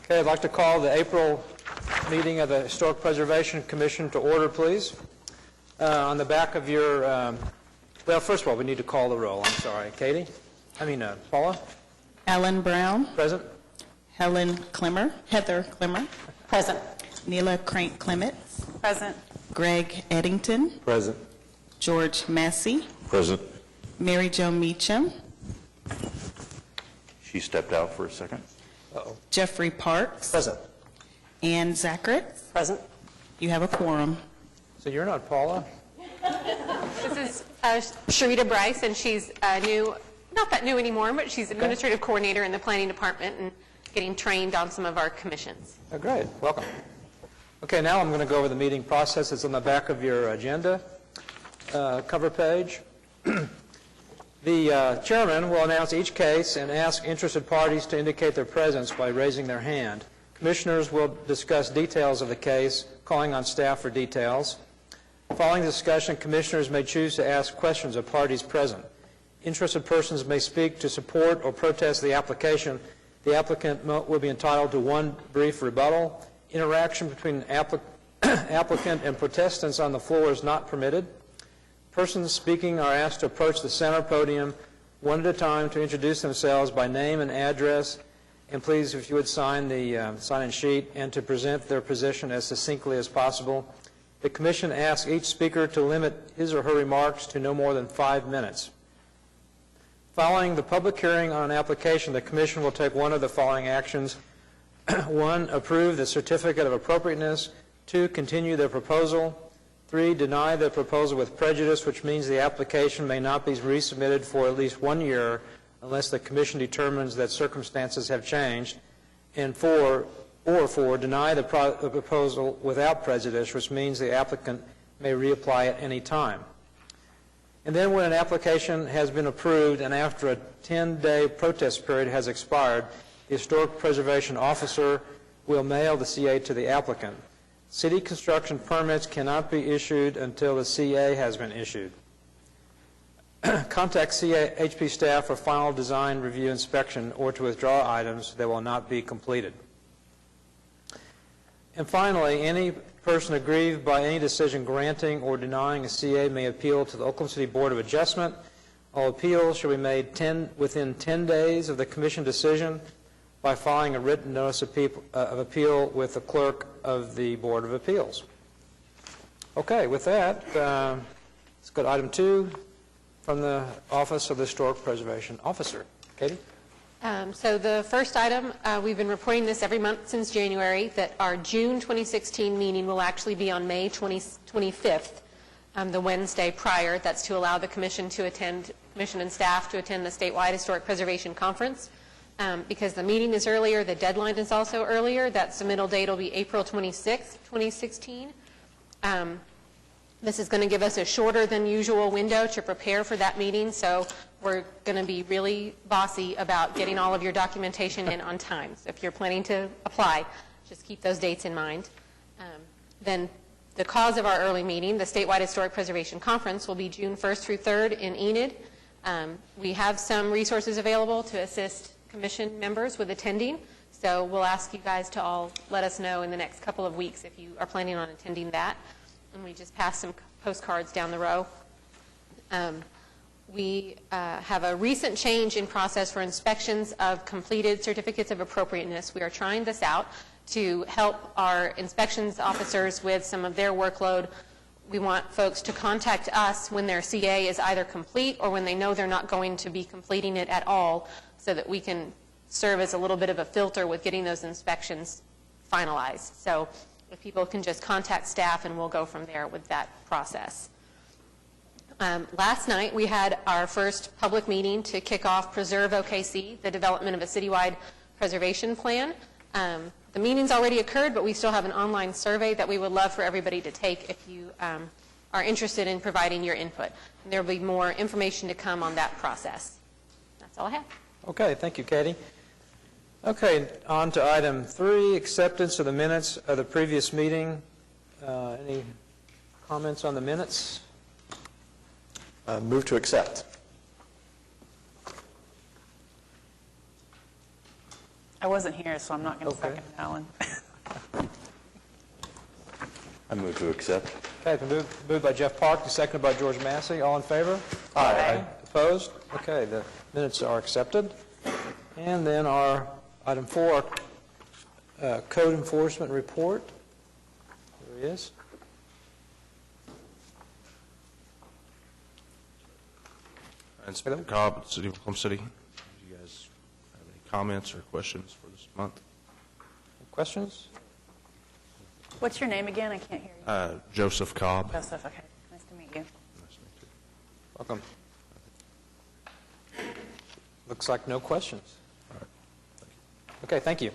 Okay, I'd like to call the April meeting of the Historic Preservation Commission to order, please. On the back of your, well, first of all, we need to call the roll. I'm sorry. Katie? Paula? Ellen Brown. Present. Heather Clemmer. Present. Neela Crank Clements. Present. Greg Eddington. Present. George Massey. Present. Mary Jo Meacham. She stepped out for a second. Jeffrey Parks. Present. Ann Zacharitz. Present. You have a quorum. So you're not Paula? This is Sharita Bryce, and she's new, not that new anymore, but she's administrative coordinator in the planning department and getting trained on some of our commissions. Oh, great. Welcome. Okay, now I'm going to go over the meeting process. It's on the back of your agenda cover page. The chairman will announce each case and ask interested parties to indicate their presence by raising their hand. Commissioners will discuss details of the case, calling on staff for details. Following the discussion, commissioners may choose to ask questions of parties present. Interested persons may speak to support or protest the application. The applicant will be entitled to one brief rebuttal. Interaction between applicant and protestants on the floor is not permitted. Persons speaking are asked to approach the center podium one at a time to introduce themselves by name and address, and please, if you would sign the sign-in sheet, and to present their position as succinctly as possible. The Commission asks each speaker to limit his or her remarks to no more than 5 minutes. Following the public hearing on an application, the Commission will take one of the following actions. 1, approve the certificate of appropriateness. 2, continue the proposal. 3, deny the proposal with prejudice, which means the application may not be resubmitted for at least 1 year unless the Commission determines that circumstances have changed. And 4, deny the proposal without prejudice, which means the applicant may reapply at any time. And then when an application has been approved and after a 10-day protest period has expired, the Historic Preservation Officer will mail the CA to the applicant. City construction permits cannot be issued until the CA has been issued. Contact CHP staff for final design review inspection or to withdraw items that will not be completed. And finally, any person aggrieved by any decision granting or denying a CA may appeal to the Oklahoma City Board of Adjustment. All appeals shall be made within 10 days of the Commission decision by filing a written notice of appeal with the clerk of the Board of Appeals. Okay, with that, let's go to item 2 from the Office of the Historic Preservation Officer. Katie? So the first item, we've been reporting this every month since January, that our June 2016 meeting will actually be on May 25th, the Wednesday prior. That's to allow the Commission and staff to attend the statewide Historic Preservation Conference. Because the meeting is earlier, the deadline is also earlier. That submittal date will be April 26th, 2016. This is going to give us a shorter than usual window to prepare for that meeting, so we're going to be really bossy about getting all of your documentation in on time. So if you're planning to apply, just keep those dates in mind. Then the cause of our early meeting, the Statewide Historic Preservation Conference, will be June 1st through 3rd in Enid. We have some resources available to assist Commission members with attending, so we'll ask you guys to all let us know in the next couple of weeks if you are planning on attending that. And we just passed some postcards down the row. We have a recent change in process for inspections of completed certificates of appropriateness. We are trying this out to help our inspections officers with some of their workload. We want folks to contact us when their CA is either complete or when they know they're not going to be completing it at all, so that we can serve as a little bit of a filter with getting those inspections finalized. So if people can just contact staff, and we'll go from there with that process. Last night we had our first public meeting to kick off Preserve OKC, the development of a citywide preservation plan. The meeting's already occurred, but we still have an online survey that we would love for everybody to take if you are interested in providing your input. And there will be more information to come on that process. That's all I have. Okay, thank you, Katie. Okay, on to item 3, acceptance of the minutes of the previous meeting. Any comments on the minutes? Move to accept. I wasn't here, so I'm not going to Okay. second that one. I move to accept. Okay, it's been moved by Jeff Park, and seconded by George Massey. All in favor? Aye. Opposed? Okay, the minutes are accepted. And then our item 4, code enforcement report. There he is. Inspector Cobb, City of Oklahoma City. Do you guys have any comments or questions for this month? Questions? What's your name again? I can't hear you. Joseph Cobb. Joseph, okay. Nice to meet you. Nice to meet you. Welcome. Looks like no questions. All right. Thank you. Okay, thank you.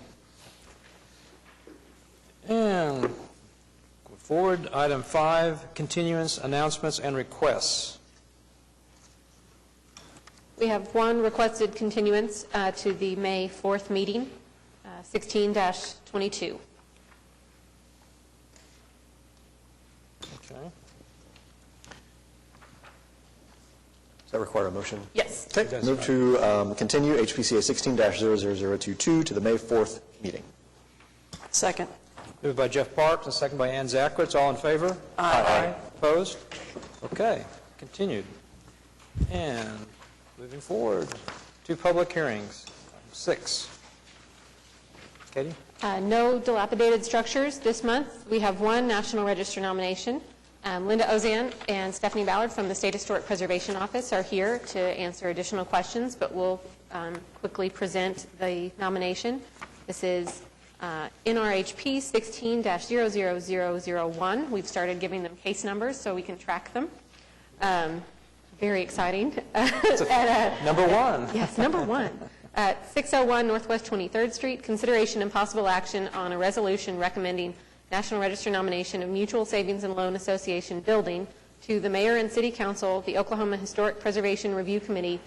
And going forward, item 5, continuance, announcements, and requests. We have one requested continuance to the May 4th meeting, 16-22. Okay. Does that require a motion? Yes. Okay, move to continue HPCA 16-00022 to the May 4th meeting. Second. Moved by Jeff Parks and seconded by Ann Zakowicz. All in favor? Aye. Opposed? Okay, continued. And moving forward, 2 public hearings. 6. Katie? No dilapidated structures this month. We have one National Register nomination. Linda Ozan and Stephanie Ballard from the State Historic Preservation Office are here to answer additional questions, but we'll quickly present the nomination. This is NRHP 16-00001. We've started giving them case numbers so we can track them. Very exciting. Number 1. Yes, number 1. At 601 Northwest 23rd Street, consideration and possible action on a resolution recommending National Register nomination of Mutual Savings and Loan Association building to the Mayor and City Council, the Oklahoma Historic Preservation Review Committee,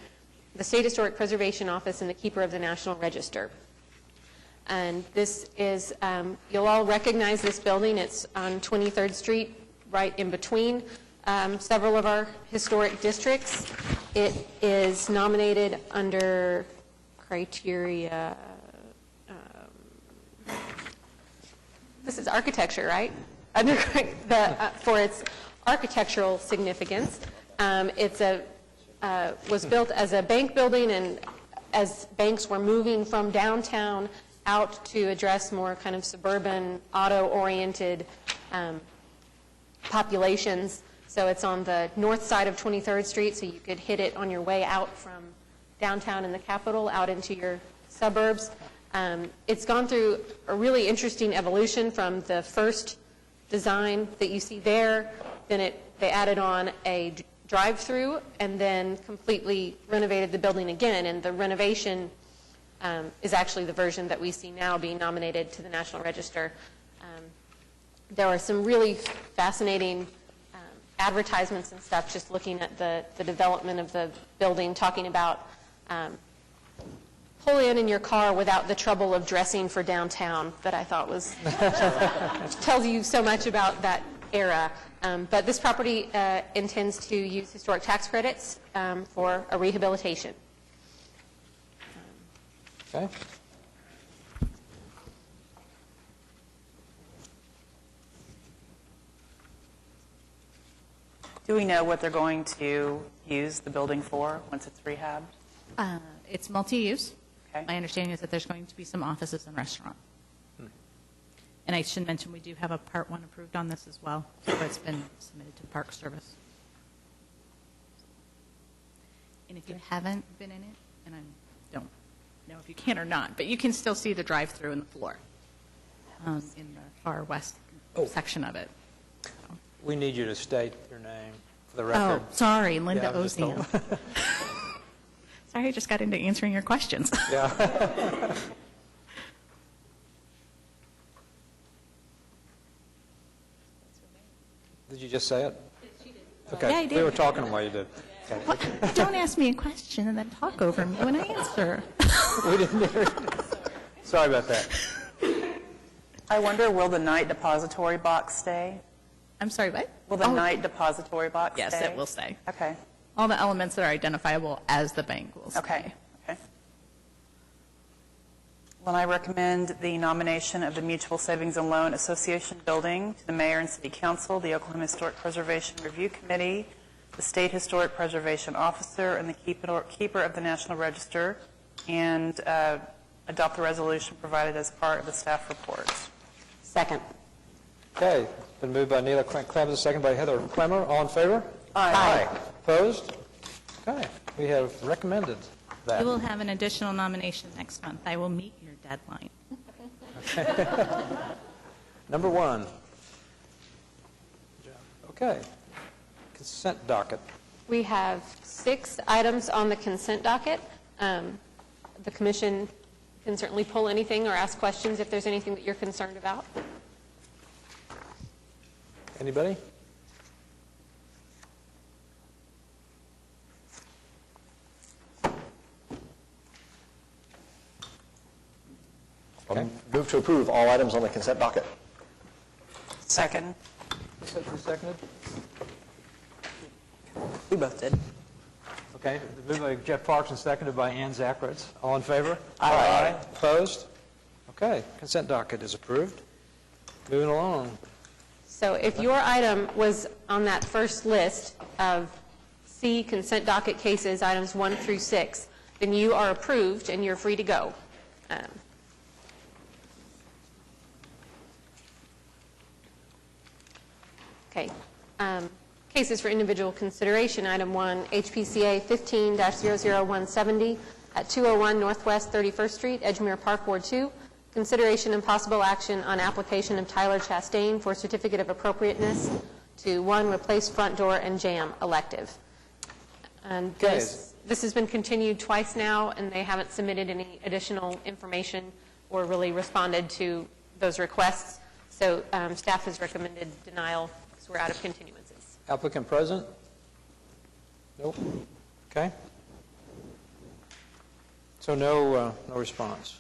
the State Historic Preservation Office, and the Keeper of the National Register. And this is, you'll all recognize this building. It's on 23rd Street, right in between several of our historic districts. It is nominated under criteria, this is architecture, right? Under for its architectural significance. It's was built as a bank building, and as banks were moving from downtown out to address more kind of suburban, auto-oriented populations. So it's on the north side of 23rd Street, so you could hit it on your way out from downtown in the Capitol out into your suburbs. It's gone through a really interesting evolution from the first design that you see there. Then they added on a drive-through and then completely renovated the building again. And the renovation is actually the version that we see now being nominated to the National Register. There are some really fascinating advertisements and stuff just looking at the development of the building, talking about pull in your car without the trouble of dressing for downtown, that I thought was tells you so much about that era. But this property intends to use historic tax credits for a rehabilitation. Okay. Do we know what they're going to use the building for once it's rehabbed? It's multi-use. Okay. My understanding is that there's going to be some offices and restaurant. And I should mention, we do have a Part 1 approved on this as well, so it's been submitted to Park Service. And if you haven't been in it, and I don't know if you can or not, but you can still see the drive-through in the floor in the far west section of it. We need you to state your name for the Oh, record. sorry, Linda Yeah, I'm just Ozan. Sorry, I just got into answering your questions. Yeah. Did you just say it? Okay. Yeah, I We did. were talking while you did. What? Don't ask me a question and then talk over me when I answer. We didn't hear it. Sorry about that. I wonder, will the night depository box stay? I'm sorry, what? Will the Oh, night depository box Yes, stay? it will stay. Okay. All the elements that are identifiable as the bank will stay. Okay. Okay. Well, I recommend the nomination of the Mutual Savings and Loan Association building to the mayor and city council, the Oklahoma Historic Preservation Review Committee, the State Historic Preservation Officer, and the keeper of the National Register, and adopt the resolution provided as part of the staff report. Second. Okay, been moved by Neela Clemens, second by Heather Clemmer. All in favor? Aye. Opposed? Okay, we have recommended that. You will have an additional nomination next month. I will meet your deadline. Number 1. Okay, consent docket. We have 6 items on the consent docket. The commission can certainly pull anything or ask questions if there's anything that you're concerned about. Anybody? Okay. Move to approve all items on the consent docket. Second. Who seconded? We both did. Okay, moved by Jeff Parks and seconded by Ann Zacharitz. All in favor? Aye. Opposed? Okay, consent docket is approved. Moving along. So if your item was on that first list of C consent docket cases, items 1 through 6, then you are approved and you're free to go. Okay. Cases for individual consideration. Item 1, HPCA 15-00170 at 201 Northwest 31st Street, Edgemere Park, Ward 2. Consideration and possible action on application of Tyler Chastain for certificate of appropriateness to 1, replace front door and jamb elective. And Okay. this has been continued twice now, and they haven't submitted any additional information or really responded to those requests. So staff has recommended denial because we're out of continuances. Applicant present? Nope. Okay. So no response.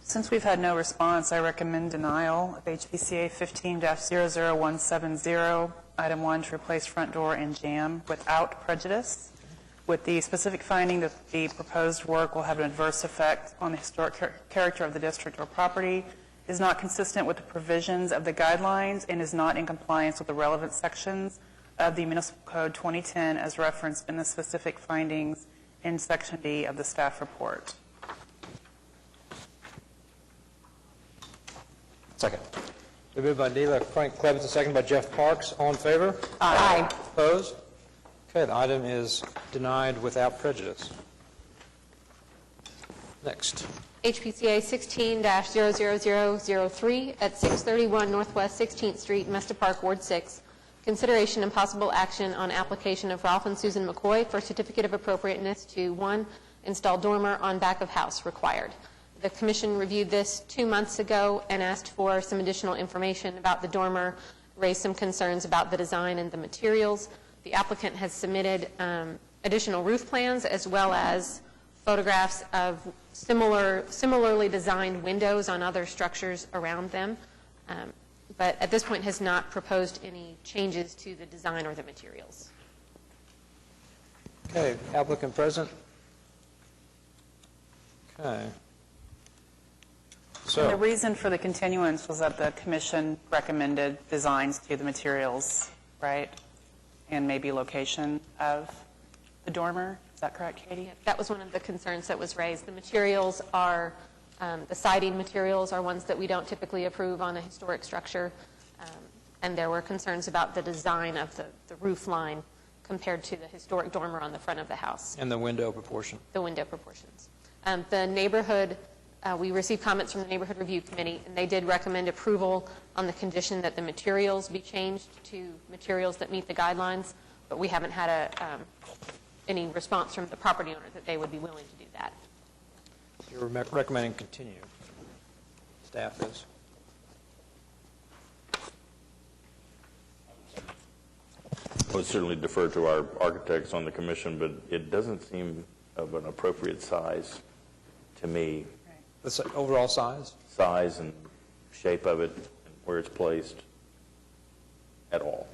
Since we've had no response, I recommend denial of HPCA 15-00170, item 1, to replace front door and jamb without prejudice, with the specific finding that the proposed work will have an adverse effect on the historic character of the district or property, is not consistent with the provisions of the guidelines, and is not in compliance with the relevant sections of the Municipal Code 2010 as referenced in the specific findings in Section B of the staff report. Second. Been moved by Neela Clemens and seconded by Jeff Parks. All in favor? Aye. Opposed? Okay, the item is denied without prejudice. Next. HPCA 16-00003 at 631 Northwest 16th Street, Mesta Park, Ward 6. Consideration and possible action on application of Ralph and Susan McCoy for certificate of appropriateness to 1, install dormer on back of house required. The commission reviewed this 2 months ago and asked for some additional information about the dormer, raised some concerns about the design and the materials. The applicant has submitted additional roof plans as well as photographs of similarly designed windows on other structures around them, but at this point has not proposed any changes to the design or the materials. Okay, applicant present? Okay. The So, reason for the continuance was that the commission recommended designs to the materials, right? And maybe location of the dormer. Is that correct, Katie? That was one of the concerns that was raised. The materials are, the siding materials are ones that we don't typically approve on a historic structure, and there were concerns about the design of the roof line compared to the historic dormer on the front of the house, and the window proportion. the window proportions. The neighborhood, we received comments from the Neighborhood Review Committee, and they did recommend approval on the condition that the materials be changed to materials that meet the guidelines, but we haven't had any response from the property owner that they would be willing to do that. You're recommending continue. Staff is. I would certainly defer to our architects on the commission, but it doesn't seem of an appropriate size to me, The overall size? size and shape of it, and where it's placed at all.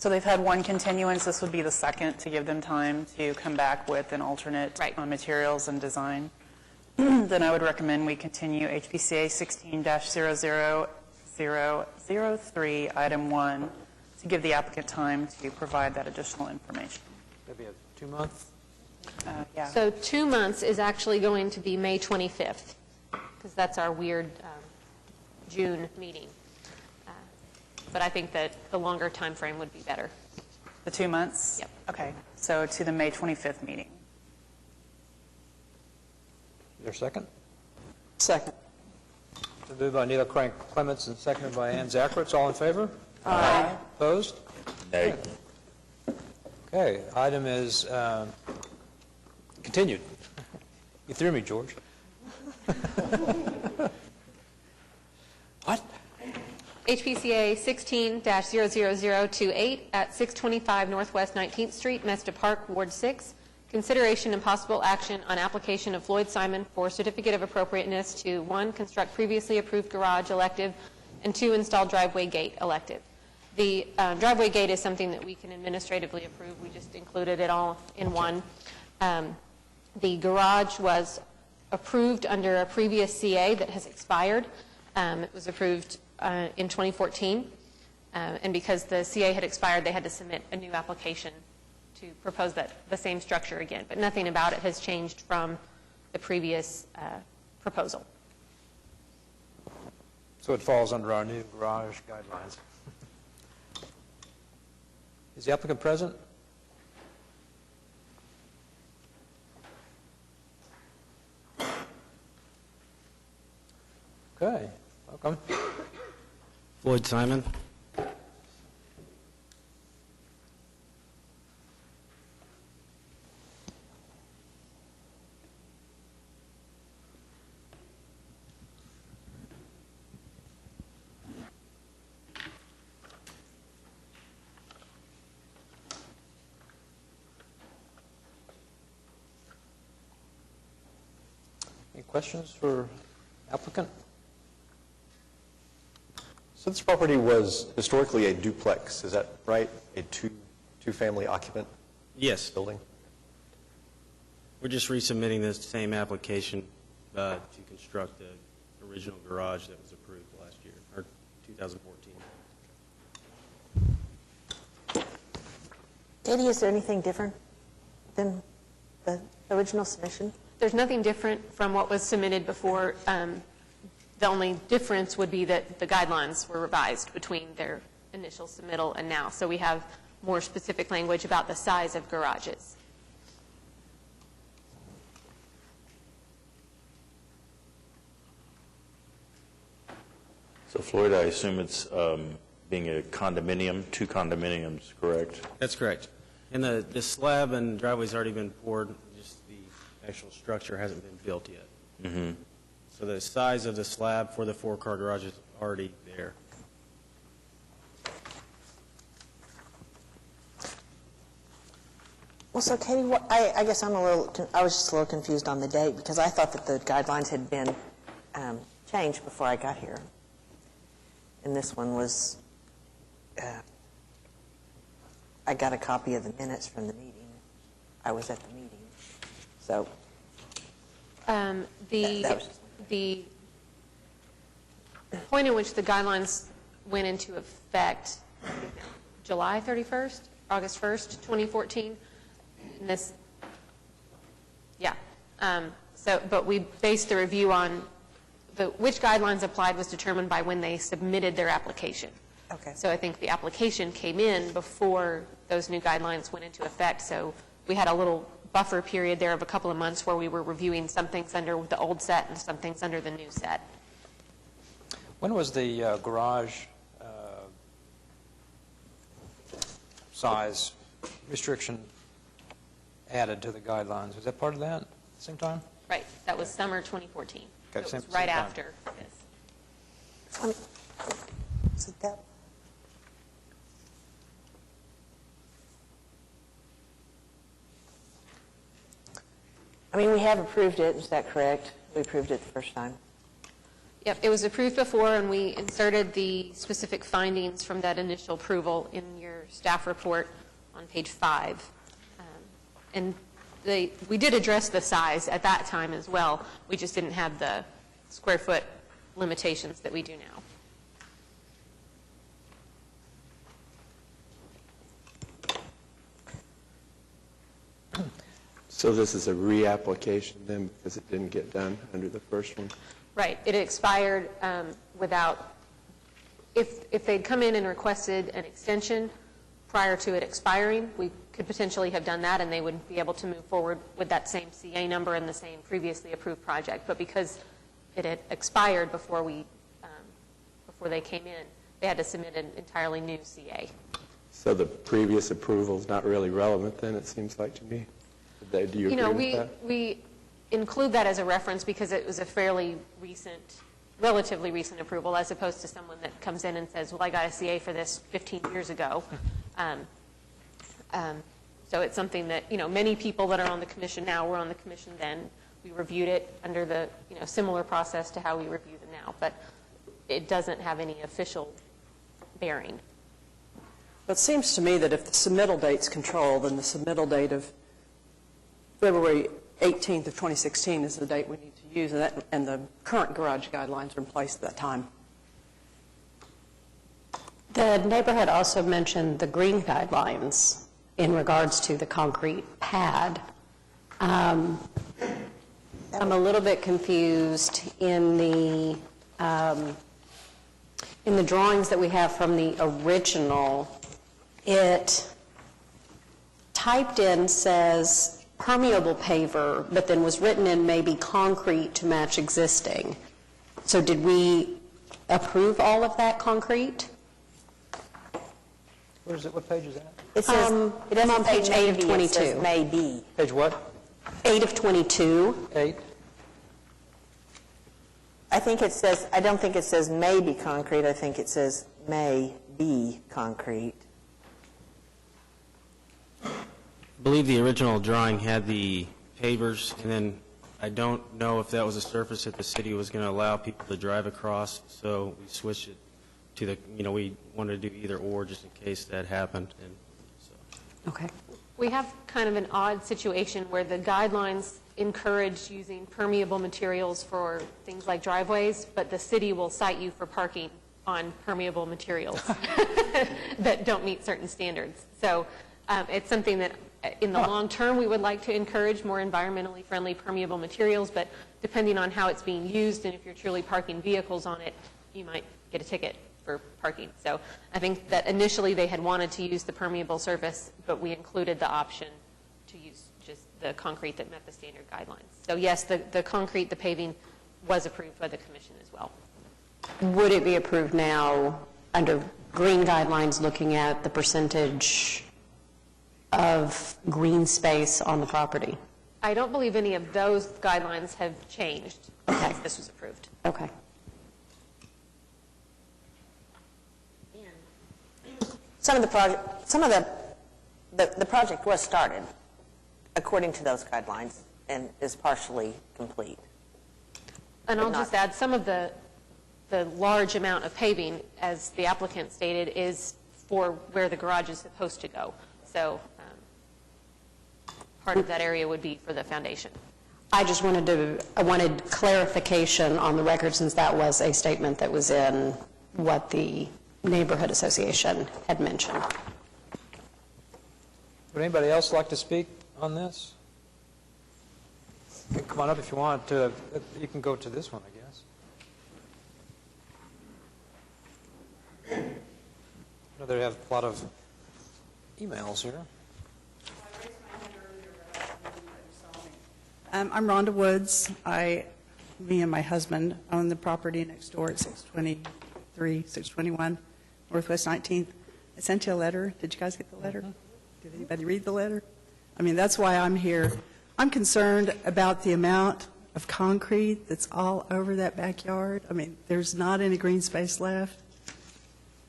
So they've had one continuance. This would be the second to give them time to come back with an alternate Right. on materials and design. Then I would recommend we continue HPCA 16-00003, Item 1, to give the applicant time to provide that additional information. Maybe a 2-month? Yeah. So 2 months is actually going to be May 25th, because that's our weird June meeting. But I think that the longer time frame would be better. The 2 months? Yep. Okay, so to the May 25th meeting. Is there a second? Second. Been moved by Neil Crank Clements and seconded by Ann Zakowicz. All in favor? Aye. Opposed? Nay. Okay, item is continued. You threw me, George. What? HPCA 16-00028 at 625 Northwest 19th Street, Mesta Park, Ward 6. Consideration and possible action on application of Floyd Simon for certificate of appropriateness to 1, construct previously approved garage elective, and 2, install driveway gate elective. The driveway gate is something that we can administratively approve. We just included it all in one. The garage was approved under a previous CA that has expired. It was approved in 2014, and because the CA had expired, they had to submit a new application to propose the same structure again, but nothing about it has changed from the previous proposal. So it falls under our new garage guidelines. Is the applicant present? Okay, welcome. Floyd Simon. Any questions for applicant? So this property was historically a duplex, is that right? A two-family occupant Yes, building? we're just resubmitting this same application to construct the original garage that was approved last year, or 2014. Katie, is there anything different than the original submission? There's nothing different from what was submitted before. The only difference would be that the guidelines were revised between their initial submittal and now. So we have more specific language about the size of garages. So Floyd, I assume it's being a condominium, 2 condominiums, correct? That's correct. And the slab and driveway's already been poured, just the actual structure hasn't been built yet. Mm-hmm. So the size of the slab for the 4-car garage is already there. Well, so Katie, I guess I was just a little confused on the date because I thought that the guidelines had been changed before I got here. And this one was, I got a copy of the minutes from the meeting. I was at the meeting. So that was just The point in which the guidelines went into effect, July 31st, August 1st, 2014. And this, yeah. But we based the review on which guidelines applied was determined by when they submitted their application. Okay. So I think the application came in before those new guidelines went into effect. So we had a little buffer period there of a couple of months where we were reviewing some things under the old set and some things under the new set. When was the garage size restriction added to the guidelines? Was that part of that at the same time? Right. That was summer 2014. Okay, So it was same right time. after this. So that. I mean, we have approved it, is that correct? We approved it the first time. Yep, it was approved before, and we inserted the specific findings from that initial approval in your staff report on page 5. And we did address the size at that time as well. We just didn't have the square foot limitations that we do now. So this is a reapplication then because it didn't get done under the first one? Right. It expired without, if they'd come in and requested an extension prior to it expiring, we could potentially have done that and they would be able to move forward with that same CA number and the same previously approved project. But because it had expired before they came in, they had to submit an entirely new CA. So the previous approval is not really relevant then, it seems like to me? Do you agree with that? We include that as a reference because it was a fairly recent, relatively recent approval as opposed to someone that comes in and says, well, I got a CA for this 15 years ago. So it's something that, many people that are on the commission now were on the commission then. We reviewed it under the, similar process to how we review them now, but it doesn't have any official bearing. It seems to me that if the submittal date's controlled, then the submittal date of February 18th of 2016 is the date we need to use, and the current garage guidelines are in place at that time. The neighborhood also mentioned the green guidelines in regards to the concrete pad. I'm a little bit confused in the drawings that we have from the original. It typed in says permeable paver, but then was written in maybe concrete to match existing. So did we approve all of that concrete? Where is it? What page is that? It says, it doesn't on page say 8 of maybe, 22. it says maybe. Page what? 8 of 22. 8? I don't think it says maybe concrete, I think it says may be concrete. I believe the original drawing had the pavers, and then I don't know if that was a surface that the city was going to allow people to drive across, so we switched it to the, we wanted to do either or just in case that happened. And so. Okay. We have kind of an odd situation where the guidelines encourage using permeable materials for things like driveways, but the city will cite you for parking on permeable materials that don't meet certain standards. So it's something that in the long term we would like to encourage more environmentally friendly permeable materials, but depending on how it's being used and if you're truly parking vehicles on it, you might get a ticket for parking. So I think that initially they had wanted to use the permeable surface, but we included the option to use just the concrete that met the standard guidelines. So yes, the concrete, the paving was approved by the commission as well. Would it be approved now under green guidelines looking at the percentage of green space on the property? I don't believe any of those guidelines have changed since this was approved. Okay. Some of the project was started according to those guidelines and is partially complete. And I'll just add, some of the large amount of paving, as the applicant stated, is for where the garage is supposed to go. So part of that area would be for the foundation. I wanted clarification on the record since that was a statement that was in what the neighborhood association had mentioned. Would anybody else like to speak on this? Come on up if you want to. You can go to this one, I guess. They have a lot of emails here. I'm Rhonda Woods. Me and my husband own the property next door at 621 Northwest 19th. I sent you a letter. Did you guys get the letter? Did anybody read the letter? I mean, that's why I'm here. I'm concerned about the amount of concrete that's all over that backyard. I mean, there's not any green space left.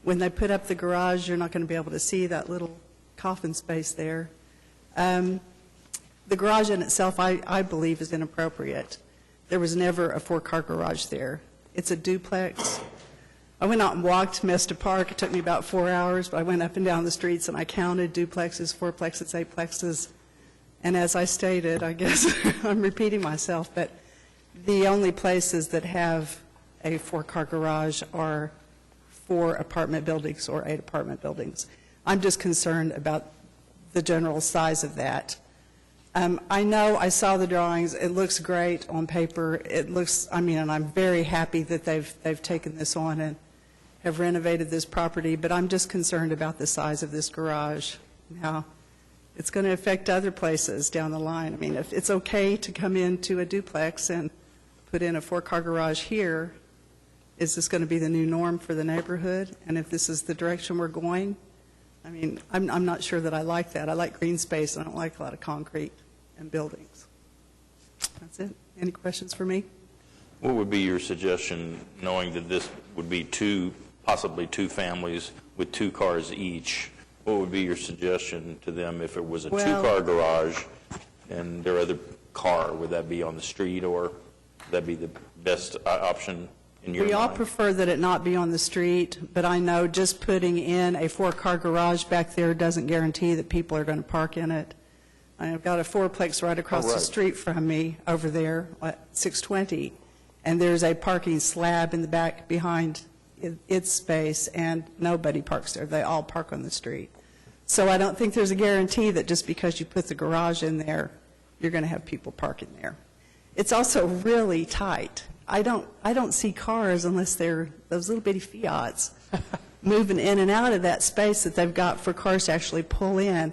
When they put up the garage, you're not going to be able to see that little coffin space there. The garage in itself, I believe, is inappropriate. There was never a 4-car garage there. It's a duplex. I went out and walked Mesta Park. It took me about 4 hours, but I went up and down the streets and I counted duplexes, fourplexes, eightplexes. And as I stated, I guess I'm repeating myself, but the only places that have a 4-car garage are 4 apartment buildings or 8 apartment buildings. I'm just concerned about the general size of that. I know, I saw the drawings, it looks great on paper, it looks, and I'm very happy that they've taken this on and have renovated this property, but I'm just concerned about the size of this garage, and how it's going to affect other places down the line. If it's okay to come into a duplex and put in a 4-car garage here, is this going to be the new norm for the neighborhood? And if this is the direction we're going, I'm not sure that I like that. I like green space, and I don't like a lot of concrete and buildings. That's it. Any questions for me? What would be your suggestion, knowing that this would be possibly two families with 2 cars each? What would be your suggestion to them if it was a 2-car garage and their other car? Would that be on the street, or would that be the best option in your mind? We all prefer that it not be on the street, but I know just putting in a 4-car garage back there doesn't guarantee that people are going to park in it. I've got a 4-plex right across the street from me over there at 620, and there's a parking slab in the back behind its space, and nobody parks there. They all park on the street. So I don't think there's a guarantee that just because you put the garage in there, you're going to have people parking there. It's also really tight. I don't see cars unless they're those little bitty Fiats moving in and out of that space that they've got for cars to actually pull in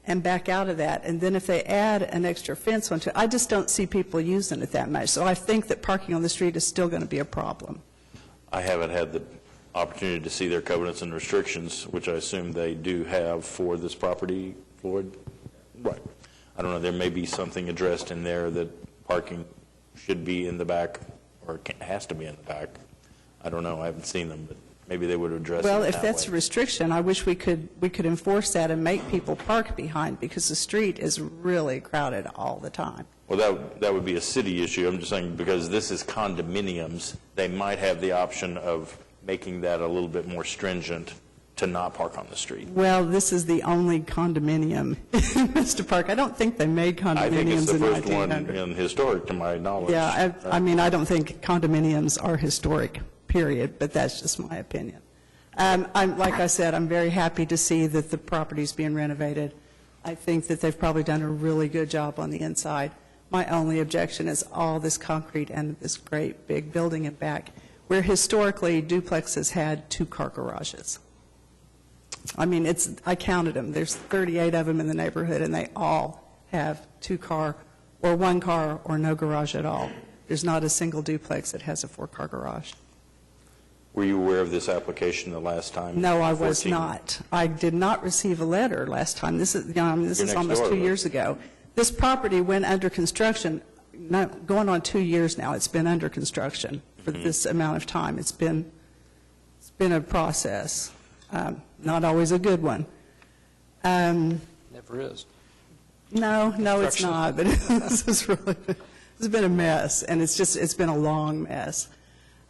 and back out of that. And then if they add an extra fence onto it, I just don't see people using it that much. So I think that parking on the street is still going to be a problem. I haven't had the opportunity to see their covenants and restrictions, which I assume they do have for this property, Floyd? Right. I don't know, there may be something addressed in there that parking should be in the back, or has to be in the back. I don't know, I haven't seen them, but maybe they would address it that way. Well, if that's a restriction, I wish we could enforce that and make people park behind, because the street is really crowded all the time. Well, that would be a city issue. I'm just saying, because this is condominiums, they might have the option of making that a little bit more stringent to not park on the street. Well, this is the only condominium in Mesta Park. I don't think they made condominiums I think it's the in first 1900. one in historic, to my knowledge. Yeah, I don't think condominiums are historic, period, but that's just my opinion. Like I said, I'm very happy to see that the property's being renovated. I think that they've probably done a really good job on the inside. My only objection is all this concrete and this great big building in back, where historically duplexes had 2-car garages. I counted them. There's 38 of them in the neighborhood, and they all have 2-car or 1-car or no garage at all. There's not a single duplex that has a 4-car garage. Were you aware of this application the last time? No, I was 14? not. I did not receive a letter last time. This is almost 2 years ago. This property went under construction, going on 2 years now. It's been under construction for this amount of time. It's been a process, not always a good one. Never is. No, it's not. But this has been a mess, and it's been a long mess.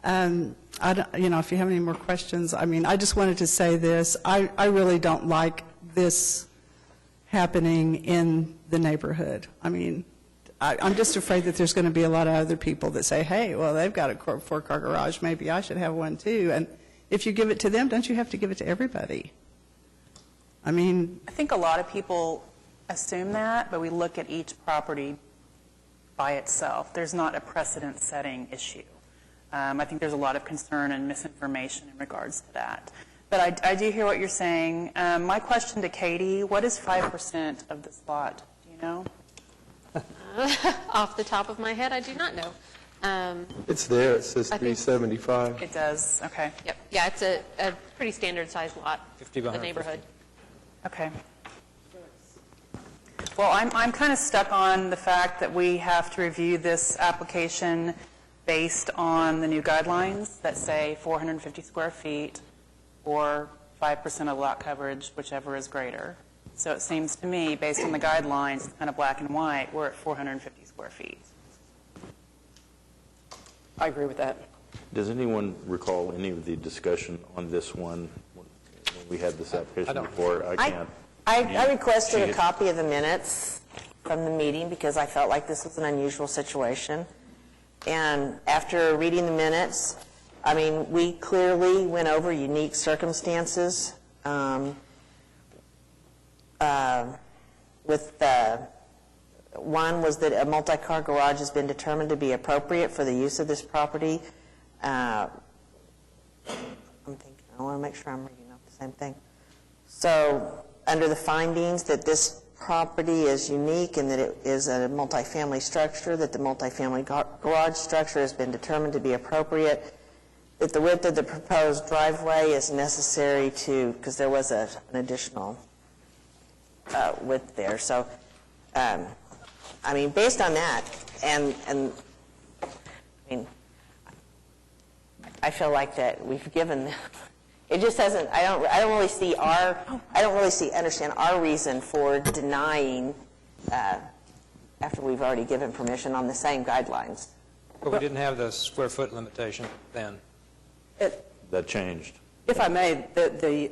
If you have any more questions, I just wanted to say this. I really don't like this happening in the neighborhood. I'm just afraid that there's going to be a lot of other people that say, hey, well, they've got a 4-car garage, maybe I should have one too. And if you give it to them, don't you have to give it to everybody? I think a lot of people assume that, but we look at each property by itself. There's not a precedent-setting issue. I think there's a lot of concern and misinformation in regards to that. But I do hear what you're saying. My question to Katie, what is 5% of this lot? Do you know? Off the top of my head, I do not know. It's there. It says 375. It does. Okay. Yep. Yeah, it's a pretty standard-sized lot for the neighborhood. Okay. Well, I'm kind of stuck on the fact that we have to review this application based on the new guidelines that say 450 square feet or 5% of lot coverage, whichever is greater. So it seems to me, based on the guidelines, kind of black and white, we're at 450 square feet. I agree with that. Does anyone recall any of the discussion on this one when we had this application before? I can't. I requested a copy of the minutes from the meeting because I felt like this was an unusual situation. And after reading the minutes, I mean, we clearly went over unique circumstances one was that a multi-car garage has been determined to be appropriate for the use of this property. I'm thinking, I want to make sure I'm reading off the same thing. So under the findings that this property is unique and that it is a multifamily structure, that the multifamily garage structure has been determined to be appropriate, that the width of the proposed driveway is necessary to, because there was an additional width there. So, I mean, based on that, and I mean, I feel like that we've given. It just doesn't. I don't really see understand our reason for denying after we've already given permission on the same guidelines. But we didn't have the square foot limitation then. That changed. If I may, the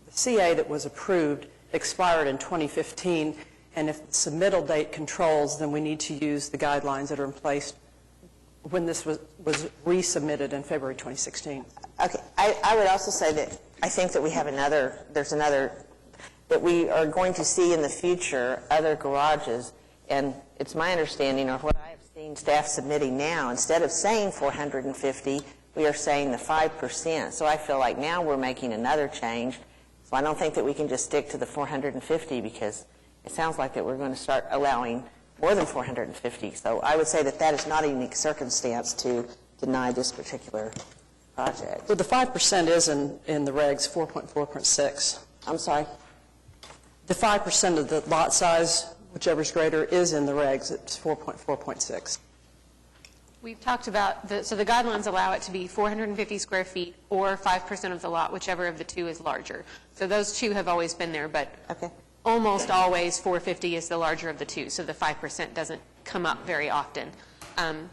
CA that was approved expired in 2015, and if the submittal date controls, then we need to use the guidelines that are in place when this was resubmitted in February 2016. Okay. I would also say that I think that we have there's another, that we are going to see in the future other garages, and it's my understanding, or what I have seen staff submitting now, instead of saying 450, we are saying the 5%. So I feel like now we're making another change. So I don't think that we can just stick to the 450 because it sounds like that we're going to start allowing more than 450. So I would say that that is not a unique circumstance to deny this particular project. So the 5% is in the regs 4.4.6. I'm sorry? The 5% of the lot size, whichever is greater, is in the regs. It's 4.4.6. We've talked about, so the guidelines allow it to be 450 square feet or 5% of the lot, whichever of the two is larger. So those two have always been there, but almost always 450 is the larger of the two, so the 5% doesn't come up very often.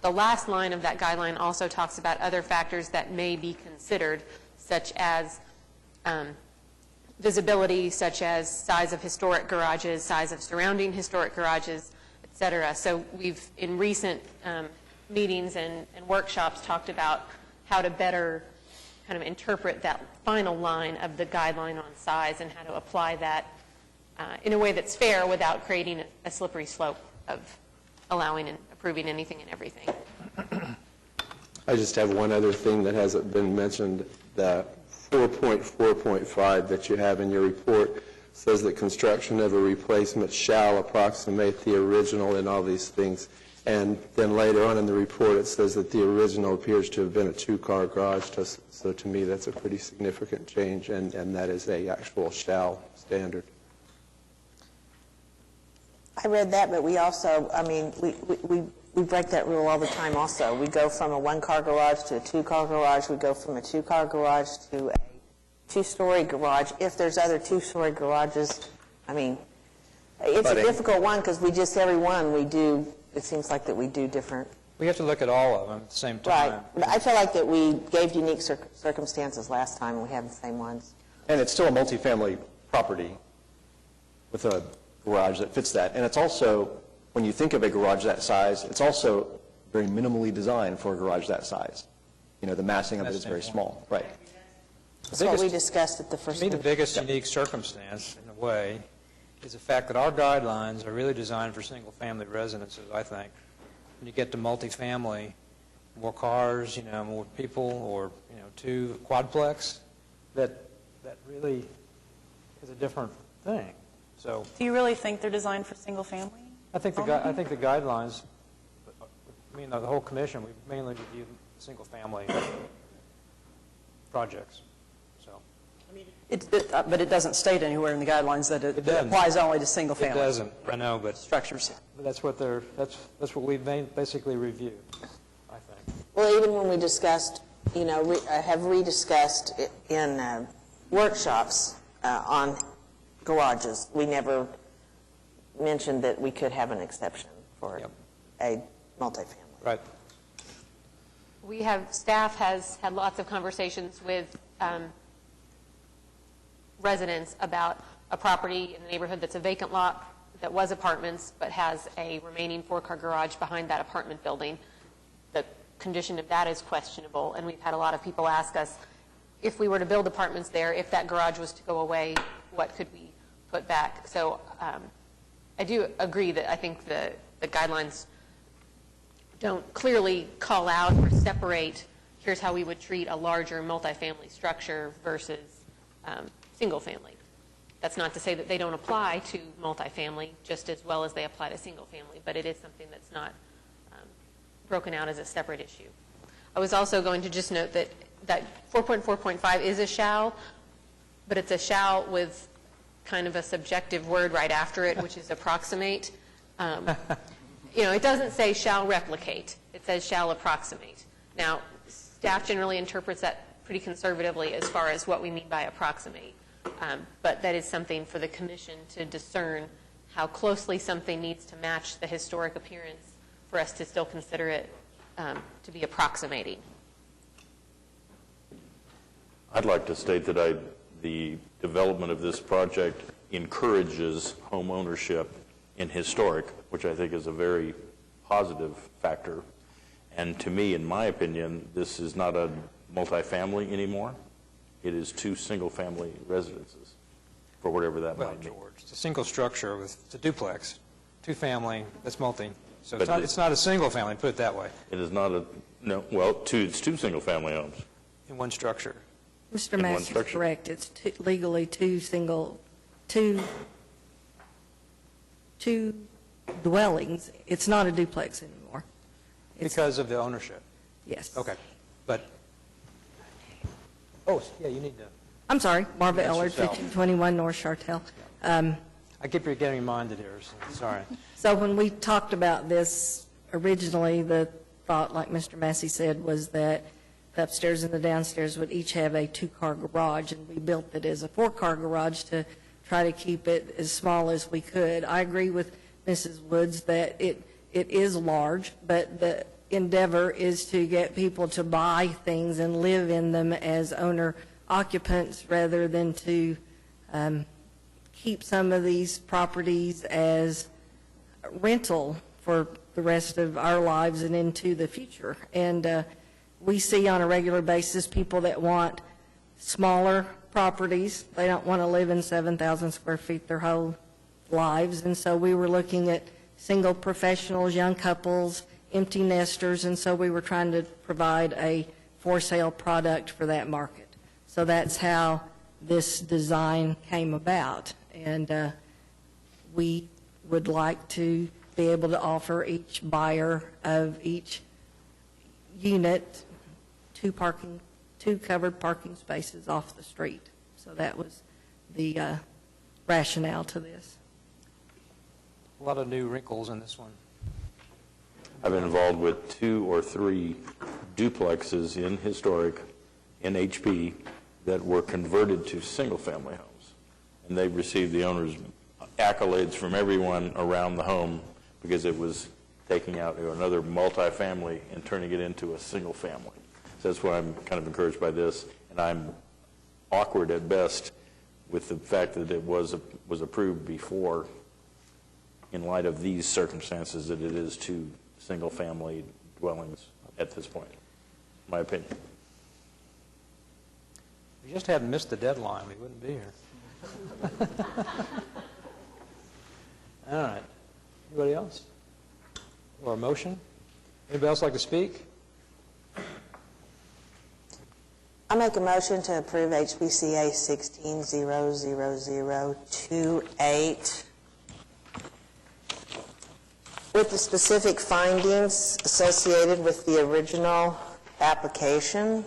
The last line of that guideline also talks about other factors that may be considered, such as visibility, such as size of historic garages, size of surrounding historic garages, et cetera. So we've, in recent meetings and workshops, talked about how to better kind of interpret that final line of the guideline on size and how to apply that in a way that's fair without creating a slippery slope of allowing and approving anything and everything. I just have one other thing that hasn't been mentioned. The 4.4.5 that you have in your report says that construction of a replacement shall approximate the original and all these things. And then later on in the report, it says that the original appears to have been a two-car garage. So to me, that's a pretty significant change, and that is a actual shall standard. I read that, but we also, I mean, we break that rule all the time also. We go from a one-car garage to a two-car garage. We go from a two-car garage to a two-story garage. If there's other two-story garages, I mean, it's a difficult one because we just, every one we do, it seems like that we do different. We have to look at all of them at the same time. Right. But I feel like that we gave unique circumstances last time, and we have the same ones. And it's still a multifamily property with a garage that fits that. And it's also, when you think of a garage that size, it's also very minimally designed for a garage that size. You know, the massing of it is very small. Right. That's what we discussed at the first meeting. To me, the biggest Yep. unique circumstance, in a way, is the fact that our guidelines are really designed for single-family residences, I think. When you get to multifamily, more cars, you know, more people, or, you know, two quadplex, that really is a different thing. So Do you really think they're designed for single family? I think the guidelines, I mean, the whole commission, we mainly review single-family projects. So But it doesn't state anywhere in the guidelines that it applies only to single family. It doesn't, I know, but structures. But that's what we basically review, I think. Well, even when we discussed, you know, have rediscussed in workshops on garages, we never mentioned that we could have an exception for a multifamily. Right. Staff has had lots of conversations with residents about a property in the neighborhood that's a vacant lot that was apartments but has a remaining 4-car garage behind that apartment building. The condition of that is questionable, and we've had a lot of people ask us, if we were to build apartments there, if that garage was to go away, what could we put back? So I do agree that I think the guidelines don't clearly call out or separate, here's how we would treat a larger multifamily structure versus single family. That's not to say that they don't apply to multifamily just as well as they apply to single family, but it is something that's not broken out as a separate issue. I was also going to just note that 4.4.5 is a shall, but it's a shall with kind of a subjective word right after it, which is approximate. It doesn't say shall replicate. It says shall approximate. Now, staff generally interprets that pretty conservatively as far as what we mean by approximate. But that is something for the commission to discern how closely something needs to match the historic appearance for us to still consider it to be approximating. I'd like to state that the development of this project encourages home ownership in historic, which I think is a very positive factor. And to me, in my opinion, this is not a multifamily anymore. It is 2 single-family residences, for whatever that might mean. George, it's a single structure it's a duplex, 2-family, that's multi. So it's not a single family, put it that way. It is not it's 2 single-family homes. In one structure. Mr. Massey is correct. It's legally 2 dwellings. It's not a duplex anymore. Because of the ownership? Yes. Okay. But, you need to. I'm sorry, Marva Ellard, 1521 North Chartel. I keep getting reminded here, so sorry. So when we talked about this originally, the thought, like Mr. Massey said, was that the upstairs and the downstairs would each have a 2-car garage, and we built it as a 4-car garage to try to keep it as small as we could. I agree with Mrs. Woods that it is large, but the endeavor is to get people to buy things and live in them as owner-occupants rather than to keep some of these properties as rental for the rest of our lives and into the future. And we see on a regular basis people that want smaller properties. They don't want to live in 7,000 square feet their whole lives. And so we were looking at single professionals, young couples, empty nesters, and so we were trying to provide a for-sale product for that market. So that's how this design came about. And we would like to be able to offer each buyer of each unit 2 covered parking spaces off the street. So that was the rationale to this. A lot of new wrinkles in this one. I've been involved with 2 or 3 duplexes in historic, in HP, that were converted to single-family homes. And they received the owner's accolades from everyone around the home because it was taking out another multifamily and turning it into a single family. So that's why I'm kind of encouraged by this, and I'm awkward at best with the fact that it was approved before in light of these circumstances that it is 2 single-family dwellings at this point, in my opinion. If we just hadn't missed the deadline, we wouldn't be here. All right. Anybody else? Or a motion? Anybody else like to speak? I make a motion to approve HBCA 16-00028 with the specific findings associated with the original application.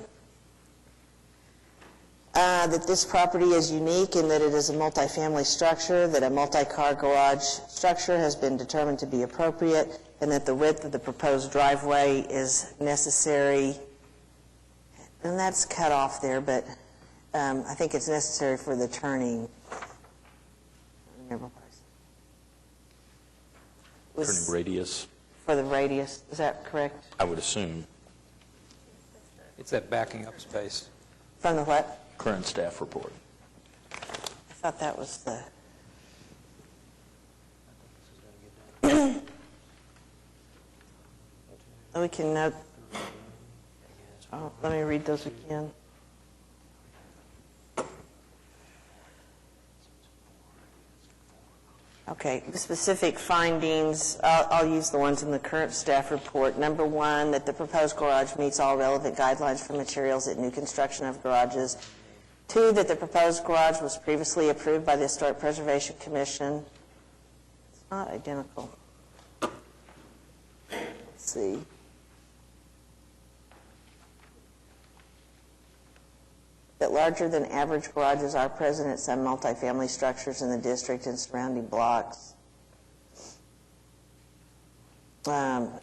That this property is unique in that it is a multifamily structure, that a multi-car garage structure has been determined to be appropriate, and that the width of the proposed driveway is necessary. And that's cut off there, but I think it's necessary for the turning. I don't remember what I said. Turning radius, For the radius, is that correct? I would assume. It's that backing up space. From the what? Current staff report. I thought that was the... We can note... Oh, let me read those again. Okay, the specific findings, I'll use the ones in the current staff report. Number one, that the proposed garage meets all relevant guidelines for materials at new construction of garages. Two, that the proposed garage was previously approved by the Historic Preservation Commission. It's not identical. Let's see. That larger than average garages are present at some multifamily structures in the district and surrounding blocks. But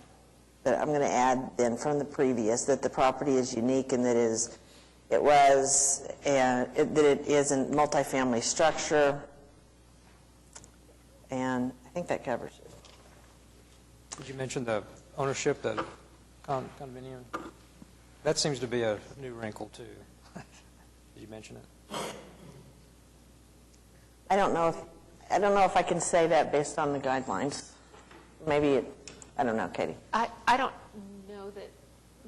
I'm going to add then from the previous that the property is unique and that it is a multifamily structure, and I think that covers it. Did you mention the ownership, the condominium? That seems to be a new wrinkle, too. Did you mention it? I don't know if I can say that based on the guidelines. Maybe I don't know, Katie. I don't know that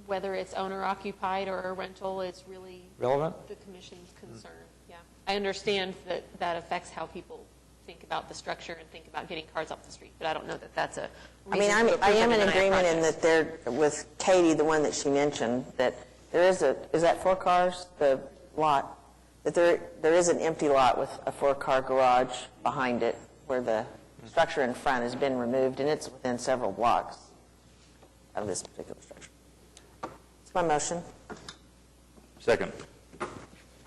whether it's owner-occupied or a rental is really relevant. The commission's concern. Yeah, I understand that that affects how people think about the structure and think about getting cars off the street, but I don't know that that's a reason to approve I am in deny a agreement in project. that there, with Katie, the one that she mentioned, that there is that 4 cars, the lot, that there is an empty lot with a 4-car garage behind it where the structure in front has been removed, and it's within several blocks of this particular structure. It's my motion. Second.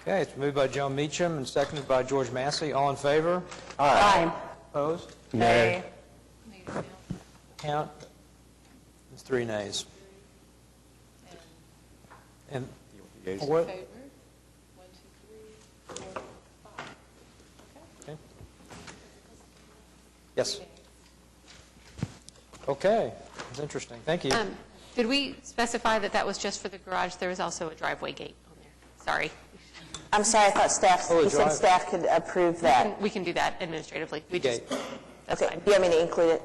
Okay, it's moved by Joe Meacham and seconded by George Massey. All in favor? Aye. Opposed? Nay. Count. It's 3 nays. And what? Okay. Yes. Okay, that's interesting. Thank you. Did we specify that that was just for the garage? There was also a driveway gate on there. Sorry. I'm sorry, I thought staff, Oh, the you said drive. staff could approve that. We can do that administratively. We just, that's Okay, fine. do you want me to include it?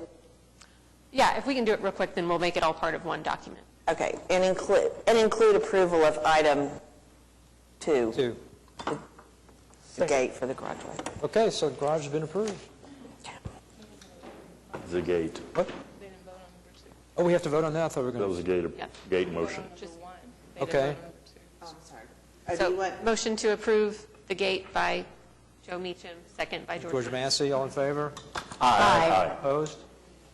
Yeah, if we can do it real quick, then we'll make it all part of one document. Okay, and include approval of item 2. 2. The gate for the garageway. Okay, so the garage has been approved. The gate. What? Oh, we have to vote on that? I thought we were That going was a to... gate motion. Okay. So, motion to approve the gate by Joe Meacham, second by George. George Massey, all in favor? Aye. Opposed?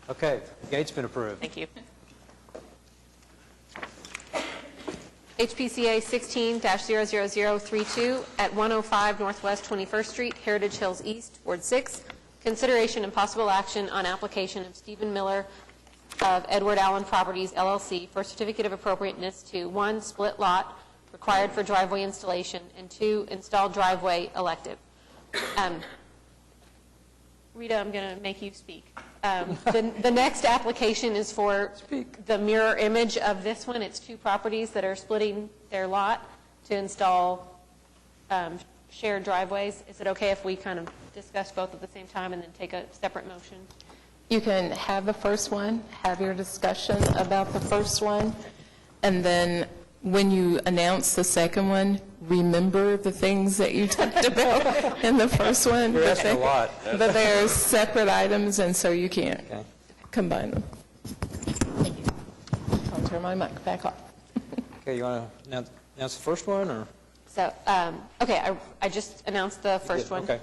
Okay, the gate's been approved. Thank you. HPCA 16-00032 at 105 Northwest 21st Street, Heritage Hills East, Ward 6. Consideration and possible action on application of Stephen Miller of Edward Allen Properties, LLC, for a certificate of appropriateness to 1, split lot required for driveway installation, and 2, installed driveway elective. Rita, I'm going to make you speak. The next application is for the mirror image of this one. It's 2 properties that are splitting their lot to install shared driveways. Is it okay if we kind of discuss both at the same time and then take a separate motion? You can have the first one, have your discussion about the first one, and then when you announce the second one, remember the things that you talked about in the first one. You're asking a lot. But they're separate items, and so you can't combine them. I'll turn my mic back off. Okay, you want to announce the first one, or? So, okay, I just announced the first one. Okay.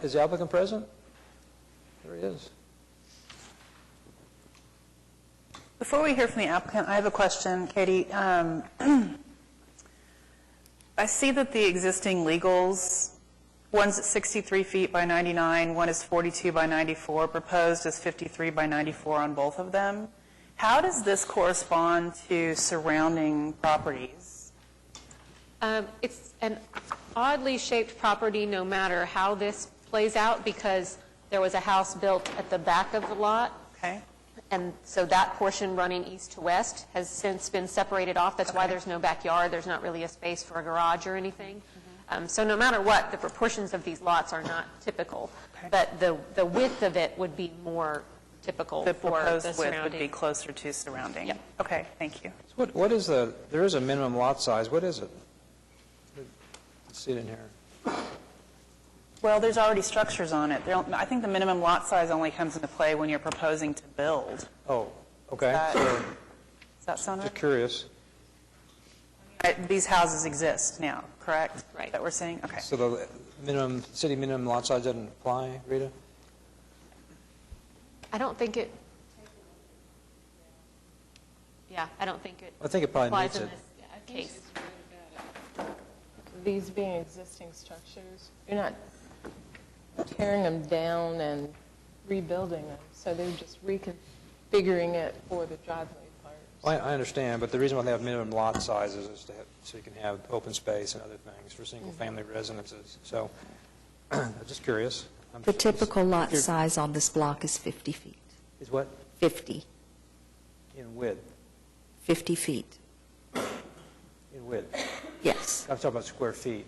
Is the applicant present? There he is. Before we hear from the applicant, I have a question, Katie. I see that the existing legals, one's at 63 feet by 99, one is 42 by 94, proposed is 53 by 94 on both of them. How does this correspond to surrounding properties? It's an oddly shaped property no matter how this plays out, because there was a house built at the back of the lot. Okay. And so that portion running east to west has since been separated off. That's why there's no backyard. There's not really a space for a garage or anything. So no matter what, the proportions of these lots are not typical. But the width of it would be more typical The for proposed the width would surrounding. be closer to surrounding. Yep. Okay, thank you. So what is there is a minimum lot size. What is it? Let's see it in here. Well, there's already structures on it. I think the minimum lot size only comes into play when you're proposing to build. Oh, okay. Does So, that sound just right? curious. These houses exist now, correct? Right. That we're saying? Okay. So the city minimum lot size doesn't apply, Rita? I don't think it, yeah, I don't think it I think it probably applies meets in it. this case. These being existing structures, you're not tearing them down and rebuilding them, so they're just reconfiguring it for the driveway part. Well, I understand, but the reason why they have minimum lot sizes is to have, so you can have open space and other things for single-family residences. So, I'm just curious. The typical lot size on this block is 50 feet. Is what? 50, In width? 50 feet, In width? yes. I'm talking about square feet.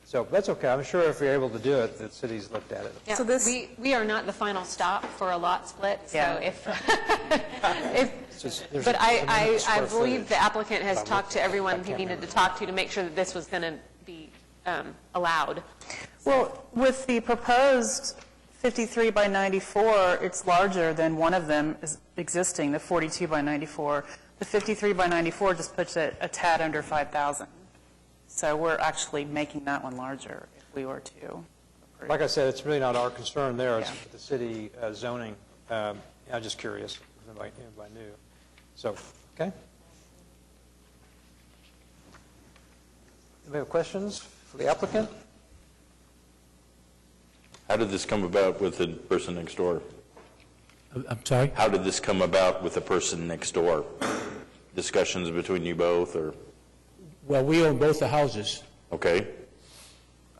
So that's okay. I'm sure if you're able to do it, the city's looked at it. Yeah, So we are not the final stop for a lot split, so Yeah. It's just- there's but a minimum I square believe footage. the applicant has Probably. talked to everyone I he can't needed remember. to talk to make sure that this was going to be allowed. Well, with the proposed 53 by 94, it's larger than one of them is existing, the 42 by 94. The 53 by 94 just puts it a tad under 5,000. So we're actually making that one larger if we were to approve. Like I said, it's really not our concern there. It's Yeah. the city zoning. I'm just curious if anybody knew. So, okay. Anybody have questions for the applicant? How did this come about with the person next door? I'm sorry? How did this come about with the person next door? Discussions between you both, or, Well, we own both the houses, okay?